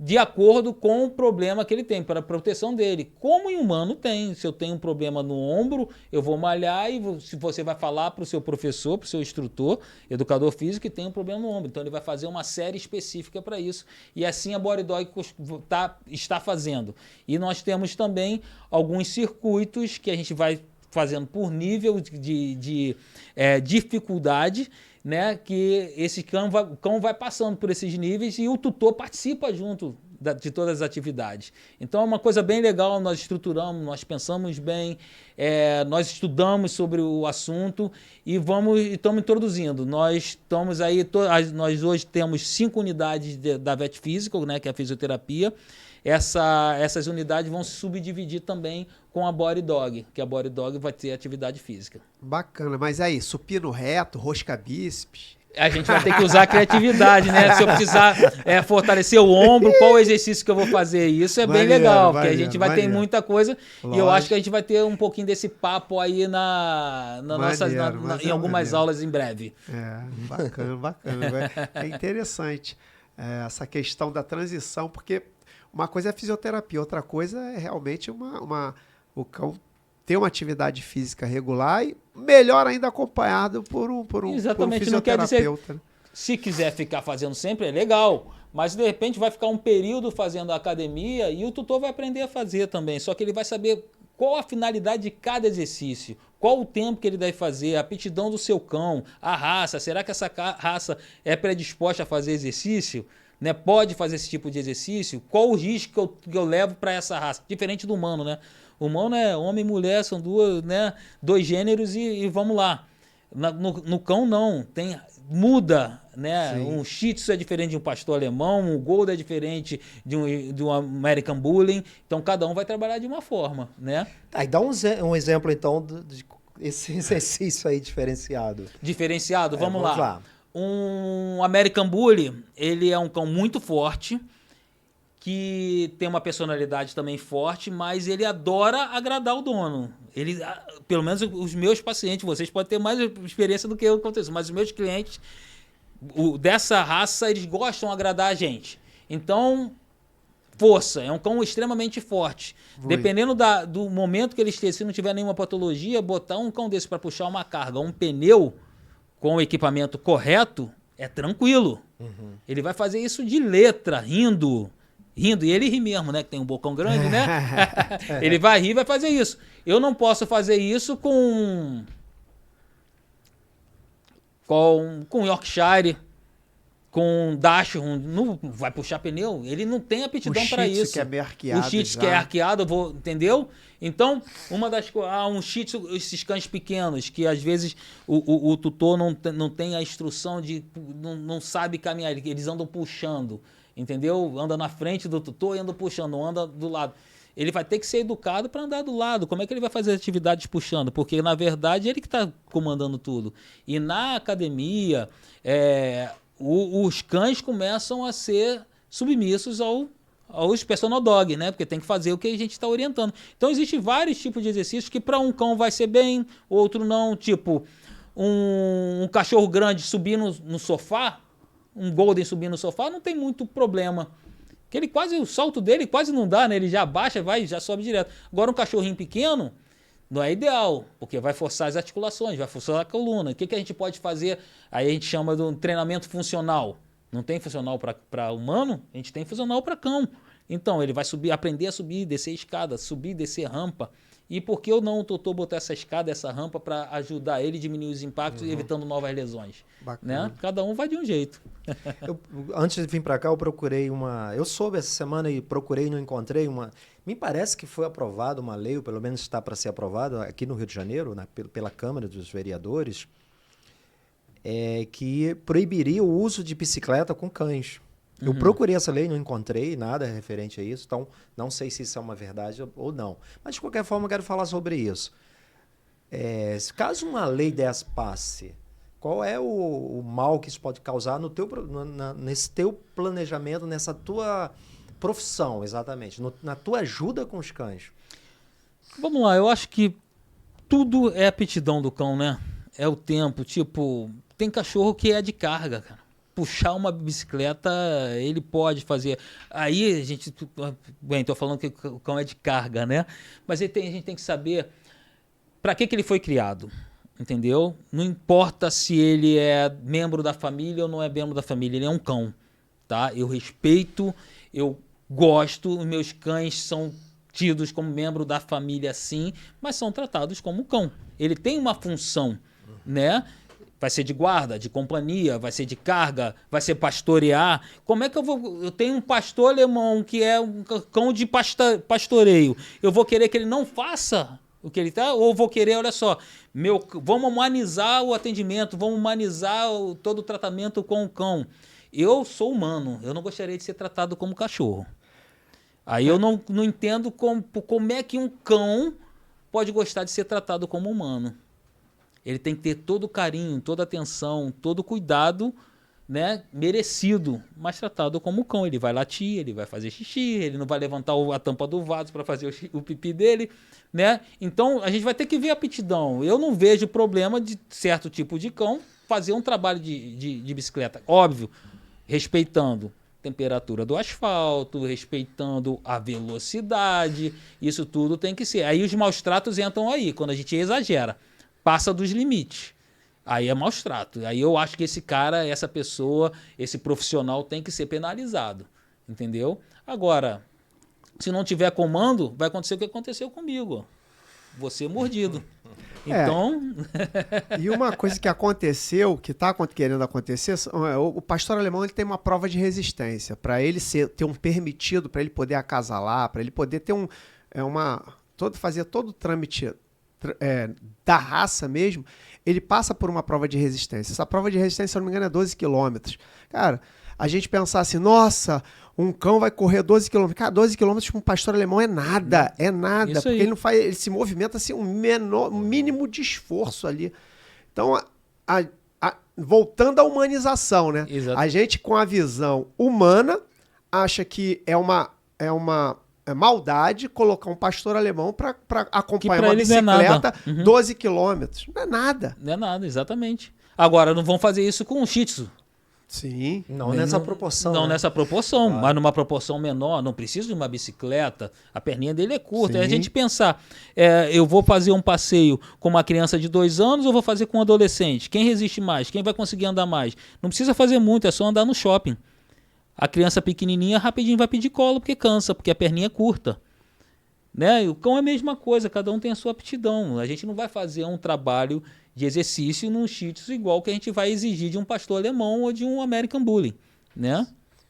de acordo com o problema que ele tem, para a proteção dele. Como em humano tem. Se eu tenho um problema no ombro, eu vou malhar e se você vai falar para o seu professor, para o seu instrutor, educador físico, que tem um problema no ombro. Então ele vai fazer uma série específica para isso. E assim a Body Dog está fazendo. E nós temos também alguns circuitos que a gente vai fazendo por nível de dificuldade, né, que esse cão vai passando por esses níveis e o tutor participa junto de todas as atividades. Então é uma coisa bem legal, nós estruturamos, nós pensamos bem, nós estudamos sobre o assunto e estamos introduzindo. Nós hoje temos 5 unidades da VET Physical, né, que é a fisioterapia. Essas unidades vão se subdividir também com a Body Dog, que a Body Dog vai ter atividade física. Bacana, mas aí, supino reto, rosca bíceps... A gente vai ter que usar a criatividade, né? Se eu precisar fortalecer o ombro, qual o exercício que eu vou fazer? Isso é bem legal, porque a gente vai ter muita coisa. Lógico. E eu acho que a gente vai ter um pouquinho desse papo aí em algumas aulas em breve. Bacana. É interessante essa questão da transição, porque uma coisa é a fisioterapia, outra coisa é realmente o cão ter uma atividade física regular e melhor ainda acompanhado por um fisioterapeuta. Não quer dizer, se quiser ficar fazendo sempre é legal, mas de repente vai ficar um período fazendo academia e o tutor vai aprender a fazer também, só que ele vai saber qual a finalidade de cada exercício, qual o tempo que ele deve fazer, a aptidão do seu cão, a raça, será que essa raça é predisposta a fazer exercício? Né, pode fazer esse tipo de exercício? Qual o risco que eu levo para essa raça? Diferente do humano, né? O humano é homem e mulher, são dois gêneros e vamos lá. No cão não, muda, né? Sim. Um Shih Tzu é diferente de um pastor alemão, um Golden é diferente de um American Bully, então cada um vai trabalhar de uma forma, né? Aí dá um exemplo então desse exercício aí diferenciado. Diferenciado, vamos lá. Um American Bully, ele é um cão muito forte, que tem uma personalidade também forte, mas ele adora agradar o dono. Ele, pelo menos os meus pacientes, vocês podem ter mais experiência do que eu aconteceu, mas os meus clientes dessa raça, eles gostam de agradar a gente. Então, força, é um cão extremamente forte. Dependendo do momento que ele esteja, se não tiver nenhuma patologia, botar um cão desse para puxar uma carga, um pneu com o equipamento correto, é tranquilo. Ele vai fazer isso de letra, rindo, e ele ri mesmo, né? Que tem um bocão grande, né? Ele vai rir e vai fazer isso. Eu não posso fazer isso com Yorkshire, com Dachshund, não vai puxar pneu. Ele não tem aptidão para isso. Que é meio arqueado. O Shih Tzu que é arqueado, entendeu? Então, uma das coisas, um Shih Tzu, esses cães pequenos, que às vezes o tutor não tem a instrução de, não sabe caminhar, eles andam puxando, entendeu? Anda na frente do tutor e anda puxando, não anda do lado. Ele vai ter que ser educado para andar do lado. Como é que ele vai fazer atividades puxando? Porque, na verdade, ele que está comandando tudo. E na academia, os cães começam a ser submissos aos personal dog, né? Porque tem que fazer o que a gente está orientando. Então, existem vários tipos de exercícios que para um cão vai ser bem, outro não. Tipo, um cachorro grande subir no sofá, um golden subir no sofá, não tem muito problema. Porque o salto dele quase não dá, né? Ele já baixa, já sobe direto. Agora, um cachorrinho pequeno não é ideal, porque vai forçar as articulações, vai forçar a coluna. O que a gente pode fazer? Aí a gente chama de um treinamento funcional. Não tem funcional para humano, a gente tem funcional para cão. Então, ele vai aprender a subir, descer escada, subir, descer rampa. E por que eu não, doutor, botar essa escada, essa rampa para ajudar ele a diminuir os impactos e evitando novas lesões? Né? Cada um vai de um jeito. Antes de vir para cá, eu procurei eu soube essa semana e procurei e não encontrei me parece que foi aprovada uma lei, ou pelo menos está para ser aprovada aqui no Rio de Janeiro, pela Câmara dos Vereadores, que proibiria o uso de bicicleta com cães. Eu procurei essa lei, não encontrei nada referente a isso, então não sei se isso é uma verdade ou não. Mas, de qualquer forma, eu quero falar sobre isso. Caso uma lei dessa passe, qual é o mal que isso pode causar nesse teu planejamento, nessa tua profissão, exatamente, na tua ajuda com os cães? Vamos lá, eu acho que tudo é aptidão do cão, né? É o tempo, tipo, tem cachorro que é de carga, cara. Puxar uma bicicleta, ele pode fazer. Aí a gente... Bem, estou falando que o cão é de carga, né? Mas a gente tem que saber para que ele foi criado, entendeu? Não importa se ele é membro da família ou não é membro da família, ele é um cão, tá? Eu respeito, eu gosto, os meus cães são tidos como membro da família, sim, mas são tratados como cão. Ele tem uma função, né? Vai ser de guarda, de companhia, vai ser de carga, vai ser pastorear. Como é que eu tenho um pastor alemão que é um cão de pastoreio. Eu vou querer que ele não faça o que ele tá? Ou vou querer, olha só, vamos humanizar o atendimento, vamos humanizar todo o tratamento com o cão. Eu sou humano, eu não gostaria de ser tratado como cachorro. Aí eu não entendo como é que um cão pode gostar de ser tratado como humano. Ele tem que ter todo o carinho, toda a atenção, todo o cuidado, né, merecido, mas tratado como cão. Ele vai latir, ele vai fazer xixi, ele não vai levantar a tampa do vaso para fazer o pipi dele, né? Então, a gente vai ter que ver a aptidão. Eu não vejo problema de certo tipo de cão fazer um trabalho de bicicleta. Óbvio, respeitando a temperatura do asfalto, respeitando a velocidade, isso tudo tem que ser. Aí os maus tratos entram aí, quando a gente exagera. Passa dos limites. Aí é maus trato. Aí eu acho que esse cara, essa pessoa, esse profissional tem que ser penalizado. Entendeu? Agora, se não tiver comando, vai acontecer o que aconteceu comigo. Vou ser mordido. Então... E uma coisa que aconteceu, que está querendo acontecer, o pastor alemão ele tem uma prova de resistência. Para ele ter um permitido, para ele poder acasalar, para ele poder ter fazer todo o trâmite da raça mesmo, ele passa por uma prova de resistência. Essa prova de resistência, se eu não me engano, é 12 quilômetros. Cara, a gente pensar assim, nossa, um cão vai correr 12 quilômetros. Cara, 12 quilômetros para um pastor alemão é nada. Porque ele se movimenta assim, um mínimo de esforço ali. Então, voltando à humanização, né? Exato. A gente, com a visão humana, acha que é uma maldade colocar um pastor alemão para acompanhar uma ele não é bicicleta nada. 12 quilômetros. Não é nada. Não é nada, exatamente. Agora, não vão fazer isso com o Shih Tzu. Sim. Não nessa proporção. Não né? nessa proporção, mas numa proporção menor. Não precisa de uma bicicleta. A perninha dele é curta. Sim. É a gente pensar, eu vou fazer um passeio com uma criança de 2 anos ou vou fazer com um adolescente? Quem resiste mais? Quem vai conseguir andar mais? Não precisa fazer muito, é só andar no shopping. A criança pequenininha rapidinho vai pedir colo porque cansa, porque a perninha é curta. Né? E o cão é a mesma coisa, cada um tem a sua aptidão. A gente não vai fazer um trabalho de exercício num Shih Tzu igual que a gente vai exigir de um pastor alemão ou de um American Bully, né?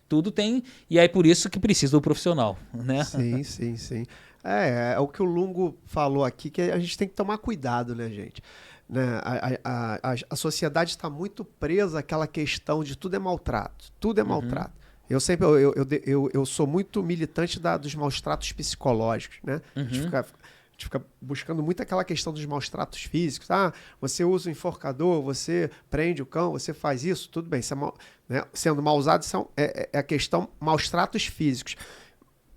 Tudo tem, e aí por isso que precisa do profissional, né? Sim. É o que o Lungo falou aqui, que a gente tem que tomar cuidado, né, gente? Né? A sociedade está muito presa àquela questão de tudo é maltrato, tudo é maltrato. Eu sou muito militante dos maus tratos psicológicos, né? A gente fica buscando muito aquela questão dos maus tratos físicos. Você usa o enforcador, você prende o cão, você faz isso, tudo bem. Isso né? Sendo mal usado, é a questão maus tratos físicos.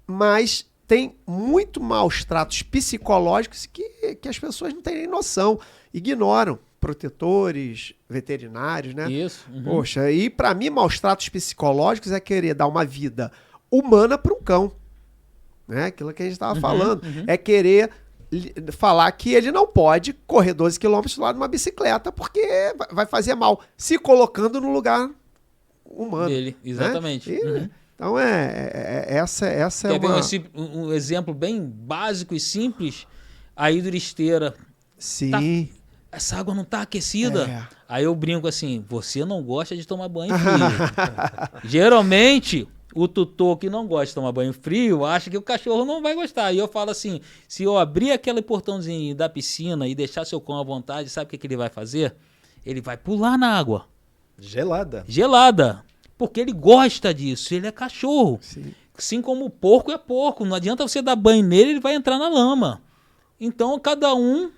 Mas tem muito maus tratos psicológicos que as pessoas não têm nem noção, ignoram. Protetores, veterinários, né? Isso. Poxa, e para mim, maus tratos psicológicos é querer dar uma vida humana para um cão. Né? Aquilo que a gente estava falando. É querer falar que ele não pode correr 12 quilômetros lá numa bicicleta porque vai fazer mal, se colocando no lugar humano. Dele, exatamente. Né? Então, essa é uma... Quer ver um exemplo bem básico e simples? A hidroesteira. Sim. Essa água não tá aquecida? Aí eu brinco assim, você não gosta de tomar banho frio. Geralmente, o tutor que não gosta de tomar banho frio acha que o cachorro não vai gostar. E eu falo assim, se eu abrir aquele portãozinho da piscina e deixar seu cão à vontade, sabe o que ele vai fazer? Ele vai pular na água. Gelada. Porque ele gosta disso, ele é cachorro. Sim. Assim como o porco é porco. Não adianta você dar banho nele, ele vai entrar na lama. Então, cada um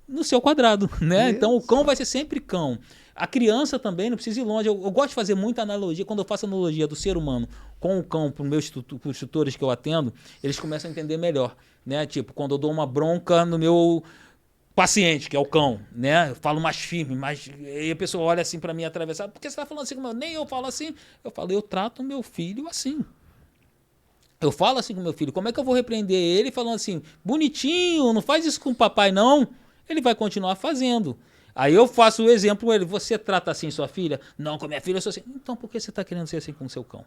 no seu quadrado, né? Isso. Então, o cão vai ser sempre cão. A criança também não precisa ir longe. Eu gosto de fazer muita analogia. Quando eu faço analogia do ser humano com o cão, para os tutores que eu atendo, eles começam a entender melhor, né? Tipo, quando eu dou uma bronca no meu paciente, que é o cão, né? Eu falo mais firme, e a pessoa olha assim para mim atravessada. Por que você tá falando assim? Nem eu falo assim. Eu falo, eu trato o meu filho assim. Eu falo assim com o meu filho. Como é que eu vou repreender ele falando assim, bonitinho, não faz isso com o papai, não? Ele vai continuar fazendo. Aí eu faço o exemplo com ele. Você trata assim sua filha? Não, com a minha filha eu sou assim. Então por que você está querendo ser assim com o seu cão?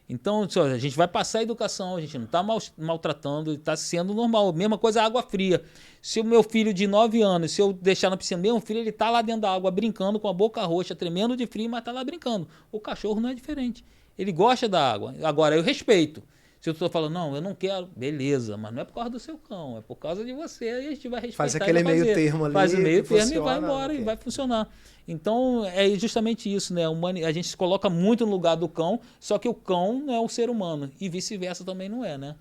Então, a gente vai passar a educação, a gente não está maltratando, está sendo normal. Mesma coisa, água fria. Se o meu filho de 9 anos, se eu deixar na piscina, meu filho, ele está lá dentro da água brincando com a boca roxa, tremendo de frio, mas está lá brincando. O cachorro não é diferente. Ele gosta da água. Agora, eu respeito. Se eu estou falando, não, eu não quero, beleza, mas não é por causa do seu cão, é por causa de você, aí a gente vai respeitar. Faz aquele meio termo ali. Faz o meio termo funciona, e vai embora, e vai funcionar. Então, é justamente isso, né? A gente se coloca muito no lugar do cão, só que o cão não é o ser humano, e vice-versa também não é, né?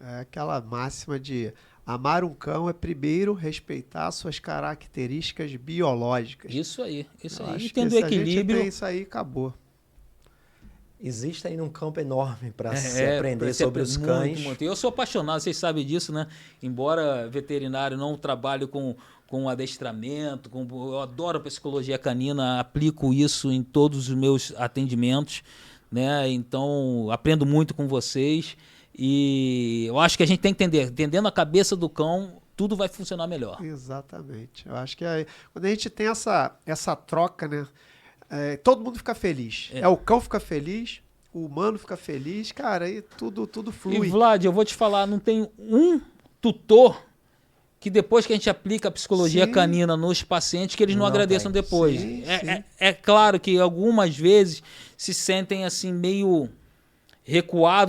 É aquela máxima de amar um cão é primeiro respeitar suas características biológicas. Isso aí. Acho E tendo que equilíbrio. Se a gente tem isso aí, acabou. Existe ainda um campo enorme para se aprender sobre os cães. Muito. Eu sou apaixonado, vocês sabem disso, né? Embora veterinário não trabalhe com adestramento, eu adoro psicologia canina, aplico isso em todos os meus atendimentos, né? Então, aprendo muito com vocês e eu acho que a gente tem que entender, entendendo a cabeça do cão, tudo vai funcionar melhor. Exatamente. Eu acho que quando a gente tem essa troca, né? Todo mundo fica feliz. O cão fica feliz, o humano fica feliz, cara, aí tudo flui. E Vlad, eu vou te falar, não tem um tutor que depois que a gente aplica a psicologia canina nos pacientes, que eles não agradeçam depois. Sim. É claro que algumas vezes se sentem assim meio recua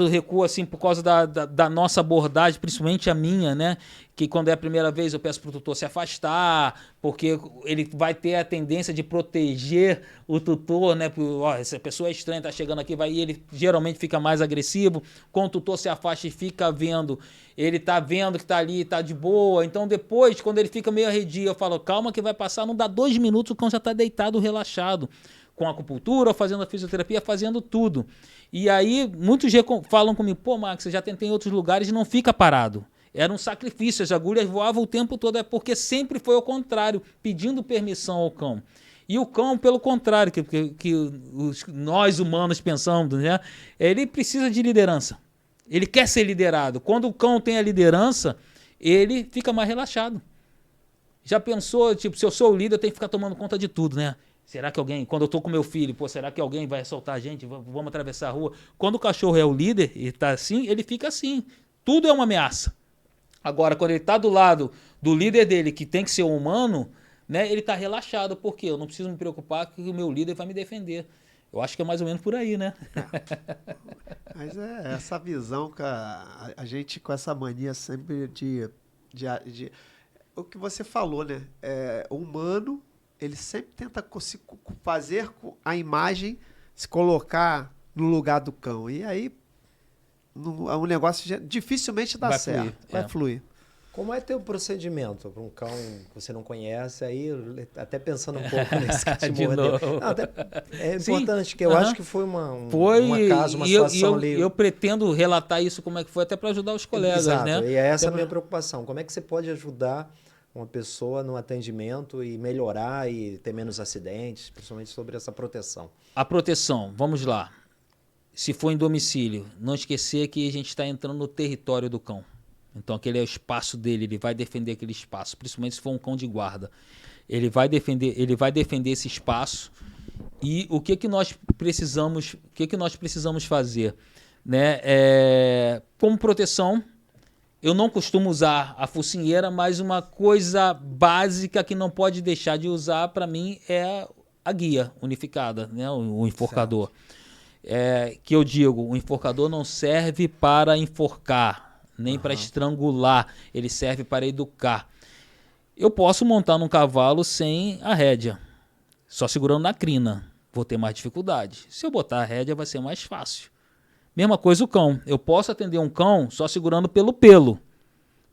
assim por causa da nossa abordagem, principalmente a minha, né? Que quando é a primeira vez eu peço para o tutor se afastar, porque ele vai ter a tendência de proteger o tutor, né? Essa pessoa é estranha, tá chegando aqui, e ele geralmente fica mais agressivo. Quando o tutor se afasta e fica vendo, ele tá vendo que tá ali, tá de boa. Então depois, quando ele fica meio arredio, eu falo, calma que vai passar, não dá 2 minutos, o cão já tá deitado, relaxado. com a acupuntura, fazendo a fisioterapia, fazendo tudo. E aí muitos falam comigo, pô, Max, eu já tentei em outros lugares e não fica parado. Era um sacrifício, as agulhas voavam o tempo todo, é porque sempre foi ao contrário, pedindo permissão ao cão. E o cão, pelo contrário, que nós humanos pensamos, né? Ele precisa de liderança. Ele quer ser liderado. Quando o cão tem a liderança, ele fica mais relaxado. Já pensou, tipo, se eu sou o líder, eu tenho que ficar tomando conta de tudo, né? Será que alguém, quando eu tô com meu filho, pô, será que alguém vai soltar a gente? Vamos atravessar a rua. Quando o cachorro é o líder e tá assim, ele fica assim. Tudo é uma ameaça. Agora, quando ele tá do lado do líder dele, que tem que ser humano, né, ele tá relaxado. Por quê? Eu não preciso me preocupar que o meu líder vai me defender. Eu acho que é mais ou menos por aí, né? Mas é essa visão que a gente, com essa mania sempre de o que você falou, né? O humano, ele sempre tenta fazer a imagem se colocar no lugar do cão. E aí, um negócio dificilmente dá certo. Vai fluir. Como é teu procedimento para um cão que você não conhece? Aí, até pensando um pouco nesse que te mordeu. É importante, que eu acho que foi uma situação ali. Eu pretendo relatar isso como é que foi, até para ajudar os colegas, Exato, né? E essa é a minha preocupação. Como é que você pode ajudar uma pessoa no atendimento e melhorar e ter menos acidentes, principalmente sobre essa proteção? A proteção, vamos lá. Se for em domicílio, não esquecer que a gente está entrando no território do cão. Então aquele é o espaço dele, ele vai defender aquele espaço, principalmente se for um cão de guarda. Ele vai defender esse espaço. E o que nós precisamos fazer, né? Como proteção, eu não costumo usar a focinheira, mas uma coisa básica que não pode deixar de usar para mim é a guia unificada, né? O enforcador. Que eu digo, o enforcador não serve para enforcar, nem para estrangular, ele serve para educar. Eu posso montar num cavalo sem a rédea, só segurando na crina, vou ter mais dificuldade. Se eu botar a rédea, vai ser mais fácil. Mesma coisa o cão, eu posso atender um cão só segurando pelo pelo,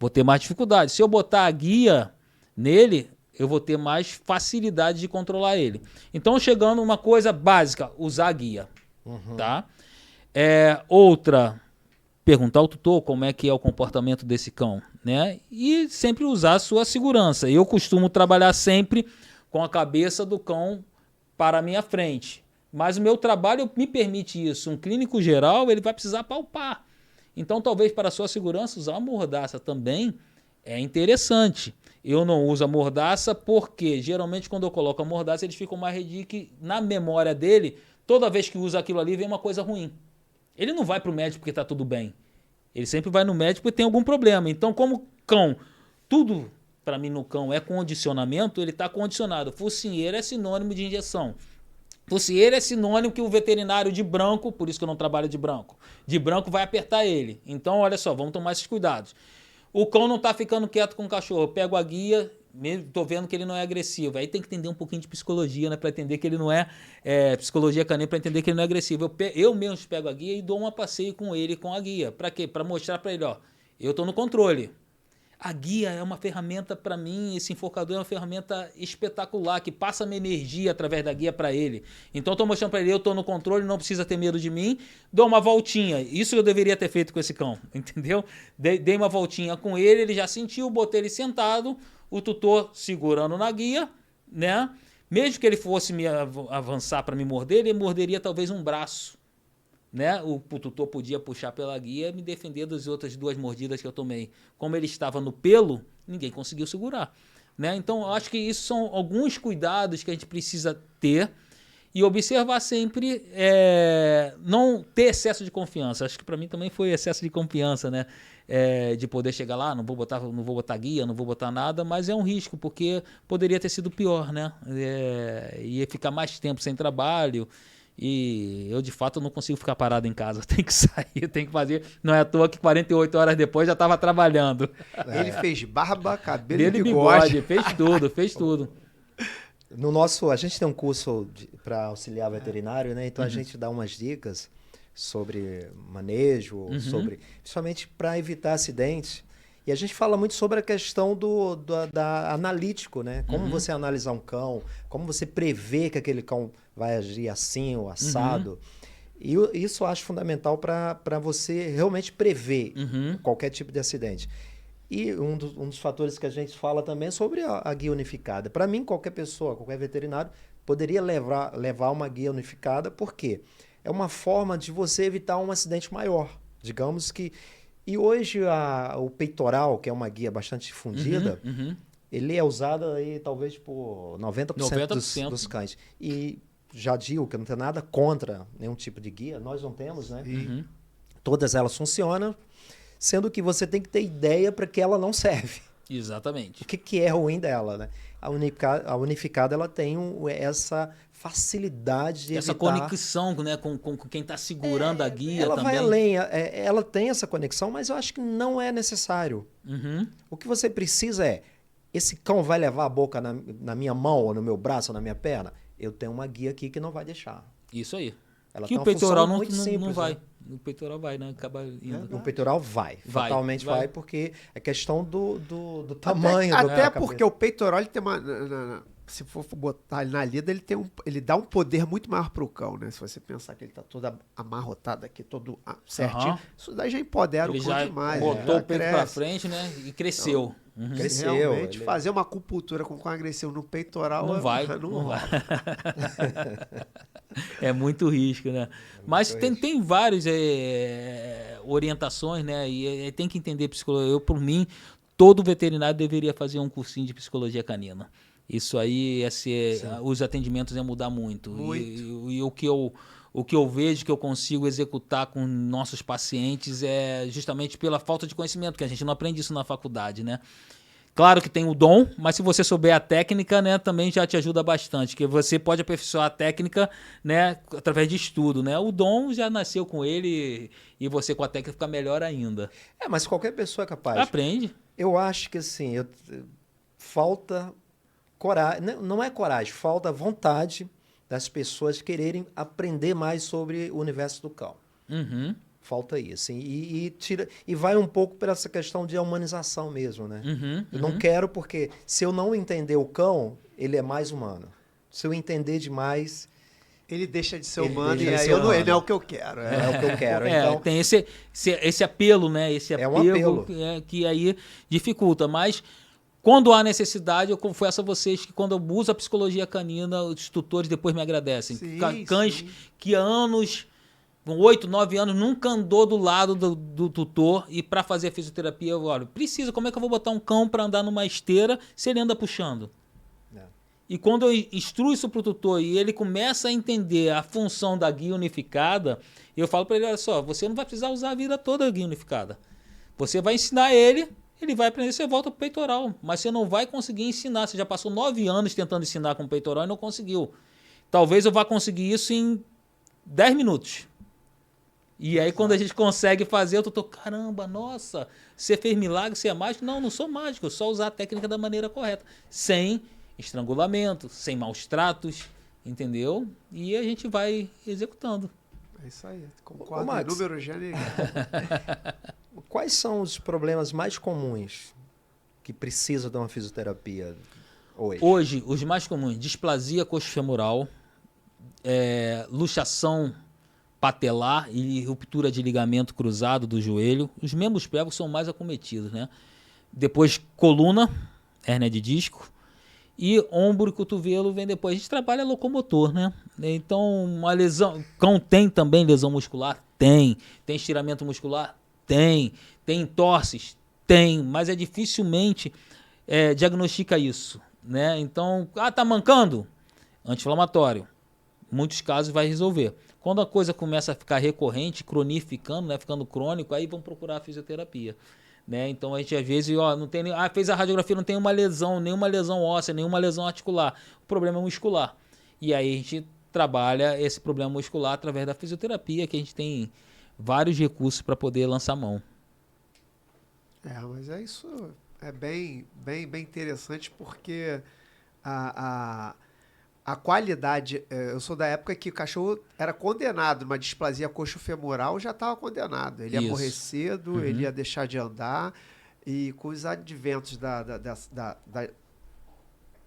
vou ter mais dificuldade. Se eu botar a guia nele, eu vou ter mais facilidade de controlar ele. Então, chegando uma coisa básica, usar a guia. Tá? Outra, perguntar ao tutor como é que é o comportamento desse cão, né? E sempre usar a sua segurança. Eu costumo trabalhar sempre com a cabeça do cão para a minha frente. Mas o meu trabalho me permite isso. Um clínico geral, ele vai precisar palpar. Então, talvez para a sua segurança, usar a mordaça também é interessante. Eu não uso a mordaça porque, geralmente, quando eu coloco a mordaça, eles ficam mais ridículos. Na memória dele, toda vez que usa aquilo ali, vem uma coisa ruim. Ele não vai para o médico porque está tudo bem. Ele sempre vai no médico porque tem algum problema. Então, como cão, tudo para mim no cão é condicionamento, ele está condicionado. Focinheira é sinônimo de injeção. Focinheira é sinônimo que o veterinário de branco, por isso que eu não trabalho de branco vai apertar ele. Então, olha só, vamos tomar esses cuidados. O cão não está ficando quieto com o cachorro. Eu pego a guia, estou vendo que ele não é agressivo. Aí tem que entender um pouquinho de psicologia, né? Para entender que ele não é... psicologia canina, para entender que ele não é agressivo. Eu mesmo pego a guia e dou um passeio com ele, com a guia. Para quê? Para mostrar para ele, ó, eu estou no controle. A guia é uma ferramenta para mim, esse enforcador é uma ferramenta espetacular, que passa minha energia através da guia para ele. Então eu estou mostrando para ele, eu estou no controle, não precisa ter medo de mim, dou uma voltinha. Isso eu deveria ter feito com esse cão, entendeu? Dei uma voltinha com ele, ele já sentiu, botei ele sentado, o tutor segurando na guia, né? Mesmo que ele fosse me avançar para me morder, ele morderia talvez um braço. Né? O tutor podia puxar pela guia e me defender das outras 2 mordidas que eu tomei. Como ele estava no pelo, ninguém conseguiu segurar. Né? Então, eu acho que isso são alguns cuidados que a gente precisa ter e observar sempre, não ter excesso de confiança. Acho que para mim também foi excesso de confiança, né? De poder chegar lá, não vou botar guia, não vou botar nada, mas é um risco, porque poderia ter sido pior, né? Ia ficar mais tempo sem trabalho. E eu, de fato, não consigo ficar parado em casa. Tem que sair, tem que fazer. Não é à toa que 48 horas depois já estava trabalhando. Ele fez barba, cabelo e bigode. Fez tudo. No nosso, a gente tem um curso para auxiliar veterinário, né? Então a gente dá umas dicas sobre manejo, principalmente para evitar acidentes. E a gente fala muito sobre a questão da analítico, né? Como você analisar um cão, como você prevê que aquele cão vai agir assim ou assado. E isso eu acho fundamental para você realmente prever qualquer tipo de acidente. E um dos fatores que a gente fala também é sobre a guia unificada. Para mim, qualquer pessoa, qualquer veterinário, poderia levar uma guia unificada, porque é uma forma de você evitar um acidente maior. Digamos que... E hoje o peitoral, que é uma guia bastante difundida, ele é usado aí talvez por 90% dos cães. E já digo que eu não tenho nada contra nenhum tipo de guia, nós não temos, né? Todas elas funcionam, sendo que você tem que ter ideia para que ela não serve. Exatamente. O que é ruim dela, né? A unificada ela tem essa facilidade de essa evitar... conexão, né, com quem está segurando a guia ela também. vai além, ela tem essa conexão, mas eu acho que não é necessário. O que você precisa esse cão vai levar a boca na minha mão, ou no meu braço, ou na minha perna? Eu tenho uma guia aqui que não vai deixar. Isso aí. Ela que tem o peitoral muito simples, não vai. né? O peitoral vai, né? Acaba indo. O peitoral fatalmente vai, porque é questão do tamanho. Até porque o peitoral ele tem se for botar ele na lida, ele dá um poder muito maior pro cão, né? Se você pensar que ele tá todo amarrotado aqui, todo certinho, isso daí já empodera ele o cão demais. Botou o peito pra frente, né? E cresceu. Então, cresceu. Realmente, fazer uma acupuntura com cão agressivo no peitoral não vai. É muito risco, né? Mas tem várias orientações, né? E tem que entender psicologia. Por mim, todo veterinário deveria fazer um cursinho de psicologia canina. Isso aí os atendimentos iam mudar muito. E o que eu vejo que eu consigo executar com nossos pacientes é justamente pela falta de conhecimento, que a gente não aprende isso na faculdade, né? Claro que tem o dom, mas se você souber a técnica, né, também já te ajuda bastante, porque você pode aperfeiçoar a técnica, né, através de estudo, né? O dom já nasceu com ele e você com a técnica fica melhor ainda. Mas qualquer pessoa é capaz. Aprende. Eu acho que assim, falta coragem, não é coragem, falta vontade das pessoas quererem aprender mais sobre o universo do cão. Falta isso. E vai um pouco por essa questão de humanização mesmo, né? Eu não quero, porque se eu não entender o cão, ele é mais humano. Se eu entender demais... Ele deixa de ser humano e aí ele é o que eu quero. É o que eu quero. Então, tem esse apelo, né? Esse apelo, um apelo. Que aí dificulta. Mas quando há necessidade, eu confesso a vocês que quando eu uso a psicologia canina, os tutores depois me agradecem. Cães que há anos... com 8, 9 anos, nunca andou do lado do tutor e para fazer a fisioterapia, precisa, como é que eu vou botar um cão para andar numa esteira se ele anda puxando? E quando eu instruo isso para o tutor e ele começa a entender a função da guia unificada, eu falo para ele, olha só, você não vai precisar usar a vida toda a guia unificada. Você vai ensinar ele vai aprender, você volta pro peitoral, mas você não vai conseguir ensinar, você já passou 9 anos tentando ensinar com o peitoral e não conseguiu. Talvez eu vá conseguir isso em 10 minutos. E aí, quando a gente consegue fazer, eu tô, caramba, nossa, você fez milagre, você é mágico? Não sou mágico, eu só usar a técnica da maneira correta. Sem estrangulamento, sem maus tratos, entendeu? E a gente vai executando. É isso aí, concordo. Número gênero. Quais são os problemas mais comuns que precisam de uma fisioterapia hoje? Hoje, os mais comuns, displasia coxofemoral, luxação patelar e ruptura de ligamento cruzado do joelho. Os membros pélvicos são mais acometidos, né? Depois coluna, hérnia de disco, e ombro e cotovelo vem depois. A gente trabalha locomotor, né? Então, uma lesão... Cão tem também lesão muscular? Tem. Tem estiramento muscular? Tem. Tem entorses? Tem. Mas dificilmente diagnostica isso, né? Então, tá mancando? Anti-inflamatório. Muitos casos vai resolver. Quando a coisa começa a ficar recorrente, cronificando, né, ficando crônico, aí vão procurar a fisioterapia. Né? Então a gente às vezes não tem fez a radiografia, não tem uma lesão, nenhuma lesão óssea, nenhuma lesão articular. O problema é muscular. E aí a gente trabalha esse problema muscular através da fisioterapia, que a gente tem vários recursos para poder lançar mão. Mas isso é bem interessante, porque a qualidade... Eu sou da época que o cachorro era condenado, uma displasia coxofemoral já estava condenado. Ele ia morrer cedo, ele ia deixar de andar. e com os adventos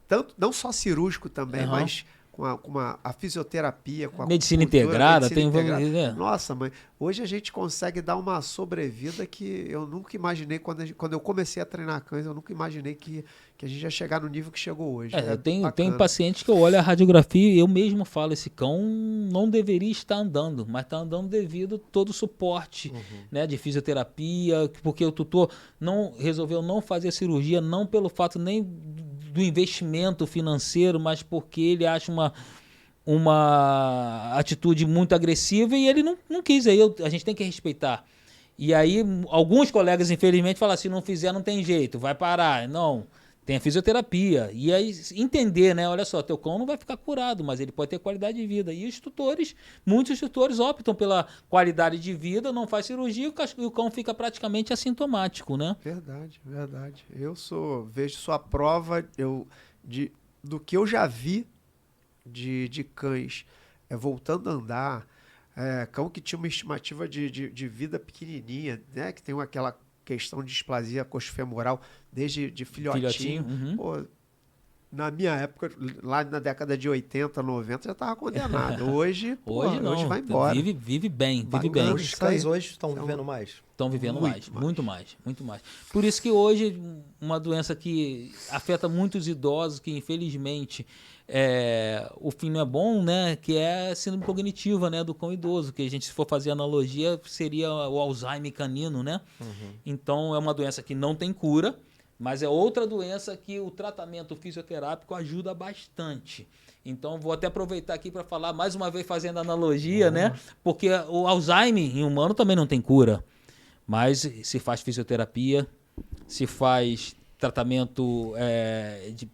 tanto, não só cirúrgico também, mas com a fisioterapia, com a medicina acupuntura, integrada, medicina integrada. né? Nossa, mãe, hoje a gente consegue dar uma sobrevida que eu nunca imaginei, quando eu comecei a treinar cães, eu nunca imaginei que a gente ia chegar no nível que chegou hoje. Eu tenho pacientes que eu olho a radiografia e eu mesmo falo, esse cão não deveria estar andando, mas está andando devido a todo o suporte, né, de fisioterapia, porque o tutor resolveu não fazer a cirurgia, não pelo fato nem do investimento financeiro, mas porque ele acha uma atitude muito agressiva e ele não quis. Aí a gente tem que respeitar. E aí alguns colegas, infelizmente, falam assim, não fizer não tem jeito, vai parar. Não, tem a fisioterapia. E aí entender, né? Olha só, teu cão não vai ficar curado, mas ele pode ter qualidade de vida. E muitos tutores optam pela qualidade de vida, não faz cirurgia e o cão fica praticamente assintomático, né? Verdade, verdade. Vejo sua prova do que eu já vi de cães voltando a andar, cão que tinha uma estimativa de vida pequenininha, né? Que tem aquela questão de displasia coxofemoral desde de filhotinho. Pô, na minha época, lá na década de 80, 90, já estava condenado. Hoje vai embora. Vive bem, vive bem. Os cães hoje estão vivendo mais. Estão vivendo muito mais. Por isso que hoje, uma doença que afeta muitos idosos, que infelizmente o fim não é bom, né? Que é a síndrome cognitiva, né? Do cão idoso, que a gente, se for fazer analogia, seria o Alzheimer canino, né? Então, é uma doença que não tem cura, mas é outra doença que o tratamento fisioterápico ajuda bastante. Então, vou até aproveitar aqui para falar, mais uma vez fazendo analogia, né? Porque o Alzheimer em humano também não tem cura. Mas se faz fisioterapia, se faz tratamento de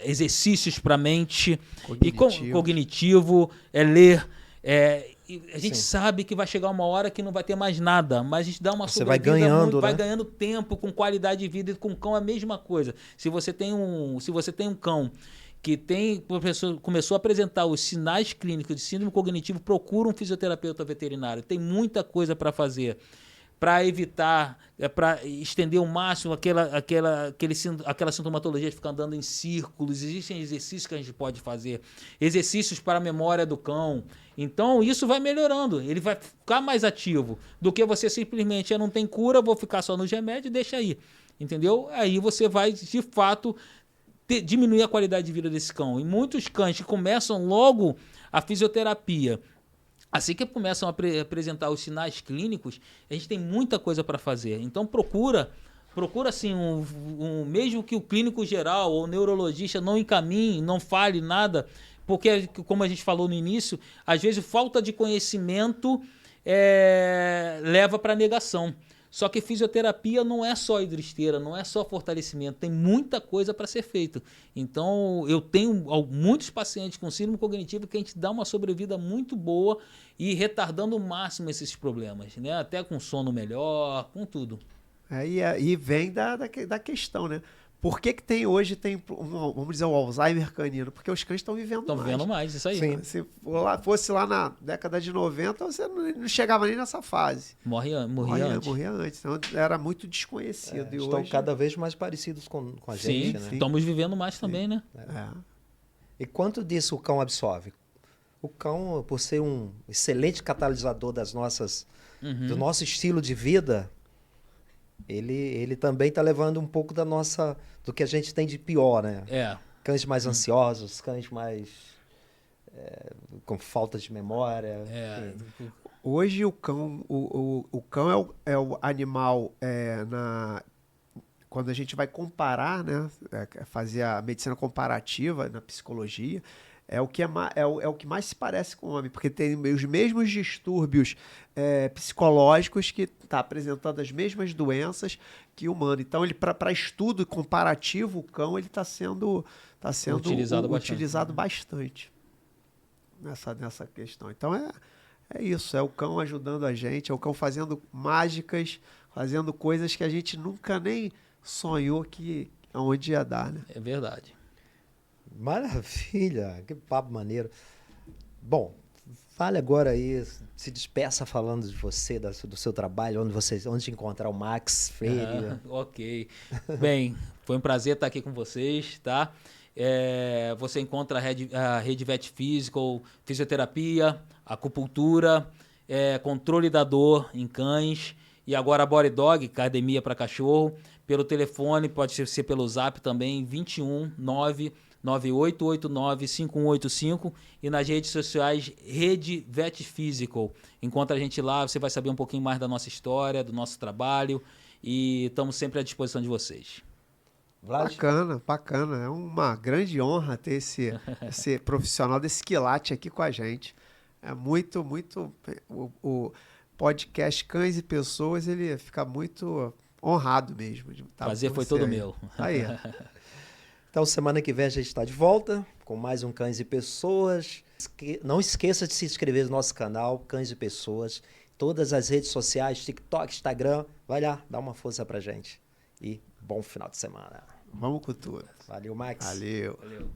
exercícios para a mente, cognitivo, ler. A gente sabe que vai chegar uma hora que não vai ter mais nada, mas a gente dá uma sobrevida, vai ganhando, vai ganhando tempo com qualidade de vida, e com o cão é a mesma coisa. Se você tem um cão que começou a apresentar os sinais clínicos de síndrome cognitivo, procura um fisioterapeuta veterinário. Tem muita coisa para fazer, para evitar, para estender ao máximo aquela sintomatologia de ficar andando em círculos. Existem exercícios que a gente pode fazer, exercícios para a memória do cão. Então, isso vai melhorando, ele vai ficar mais ativo do que você simplesmente, não tem cura, vou ficar só nos remédios e deixa aí, entendeu? Aí você vai, de fato, diminuir a qualidade de vida desse cão. E muitos cães que começam logo a fisioterapia, assim que começam a apresentar os sinais clínicos, a gente tem muita coisa para fazer. Então procura assim, mesmo que o clínico geral ou o neurologista não encaminhe, não fale nada, porque, como a gente falou no início, às vezes falta de conhecimento leva para negação. Só que fisioterapia não é só hidroesteira, não é só fortalecimento, tem muita coisa para ser feito. Então, eu tenho muitos pacientes com síndrome cognitivo que a gente dá uma sobrevida muito boa e retardando ao máximo esses problemas, né? Até com sono melhor, com tudo. E vem da questão, né? Por que hoje tem, vamos dizer, o Alzheimer canino? Porque os cães estão vivendo mais. Estão vivendo mais, isso aí. Sim. Se fosse lá na década de 90, você não chegava nem nessa fase. Morria antes. Então, era muito desconhecido. E estão hoje cada vez mais parecidos com a gente, né? Estamos vivendo mais também, né? E quanto disso o cão absorve? O cão, por ser um excelente catalisador do nosso estilo de vida, ele também está levando um pouco do que a gente tem de pior, né? Cães mais ansiosos, cães mais com falta de memória. Hoje o cão é o animal quando a gente vai comparar, né? Fazer a medicina comparativa na psicologia, é o que mais se parece com o homem, porque tem os mesmos distúrbios psicológicos, que está apresentando as mesmas doenças que o humano. Então, para estudo comparativo, o cão está sendo utilizado bastante nessa questão. Então, é isso, é o cão ajudando a gente, é o cão fazendo mágicas, fazendo coisas que a gente nunca nem sonhou que aonde ia dar, né? É verdade. Maravilha, que papo maneiro. Bom, Fale agora aí, se despeça falando de você, do seu trabalho, onde encontrar o Max Freire. Ok. Bem, foi um prazer estar aqui com vocês, tá? Você encontra a Rede Vet Physical, fisioterapia, acupuntura, controle da dor em cães e agora Body Dog, academia para cachorro, pelo telefone, pode ser pelo zap também, 21 99889 5185 e nas redes sociais Rede Vet Physical. Encontra a gente lá, você vai saber um pouquinho mais da nossa história, do nosso trabalho e estamos sempre à disposição de vocês. Vlad? Bacana, bacana. É uma grande honra ter esse profissional desse quilate aqui com a gente. É muito, muito... O podcast Cães e Pessoas, ele fica muito honrado mesmo. De estar Prazer com foi você todo aí. meu. Aí. Então, semana que vem a gente está de volta com mais um Cães e Pessoas. Não esqueça de se inscrever no nosso canal, Cães e Pessoas. Todas as redes sociais, TikTok, Instagram. Vai lá, dá uma força pra gente. E bom final de semana. Vamos com tudo. Valeu, Max. Valeu. Valeu.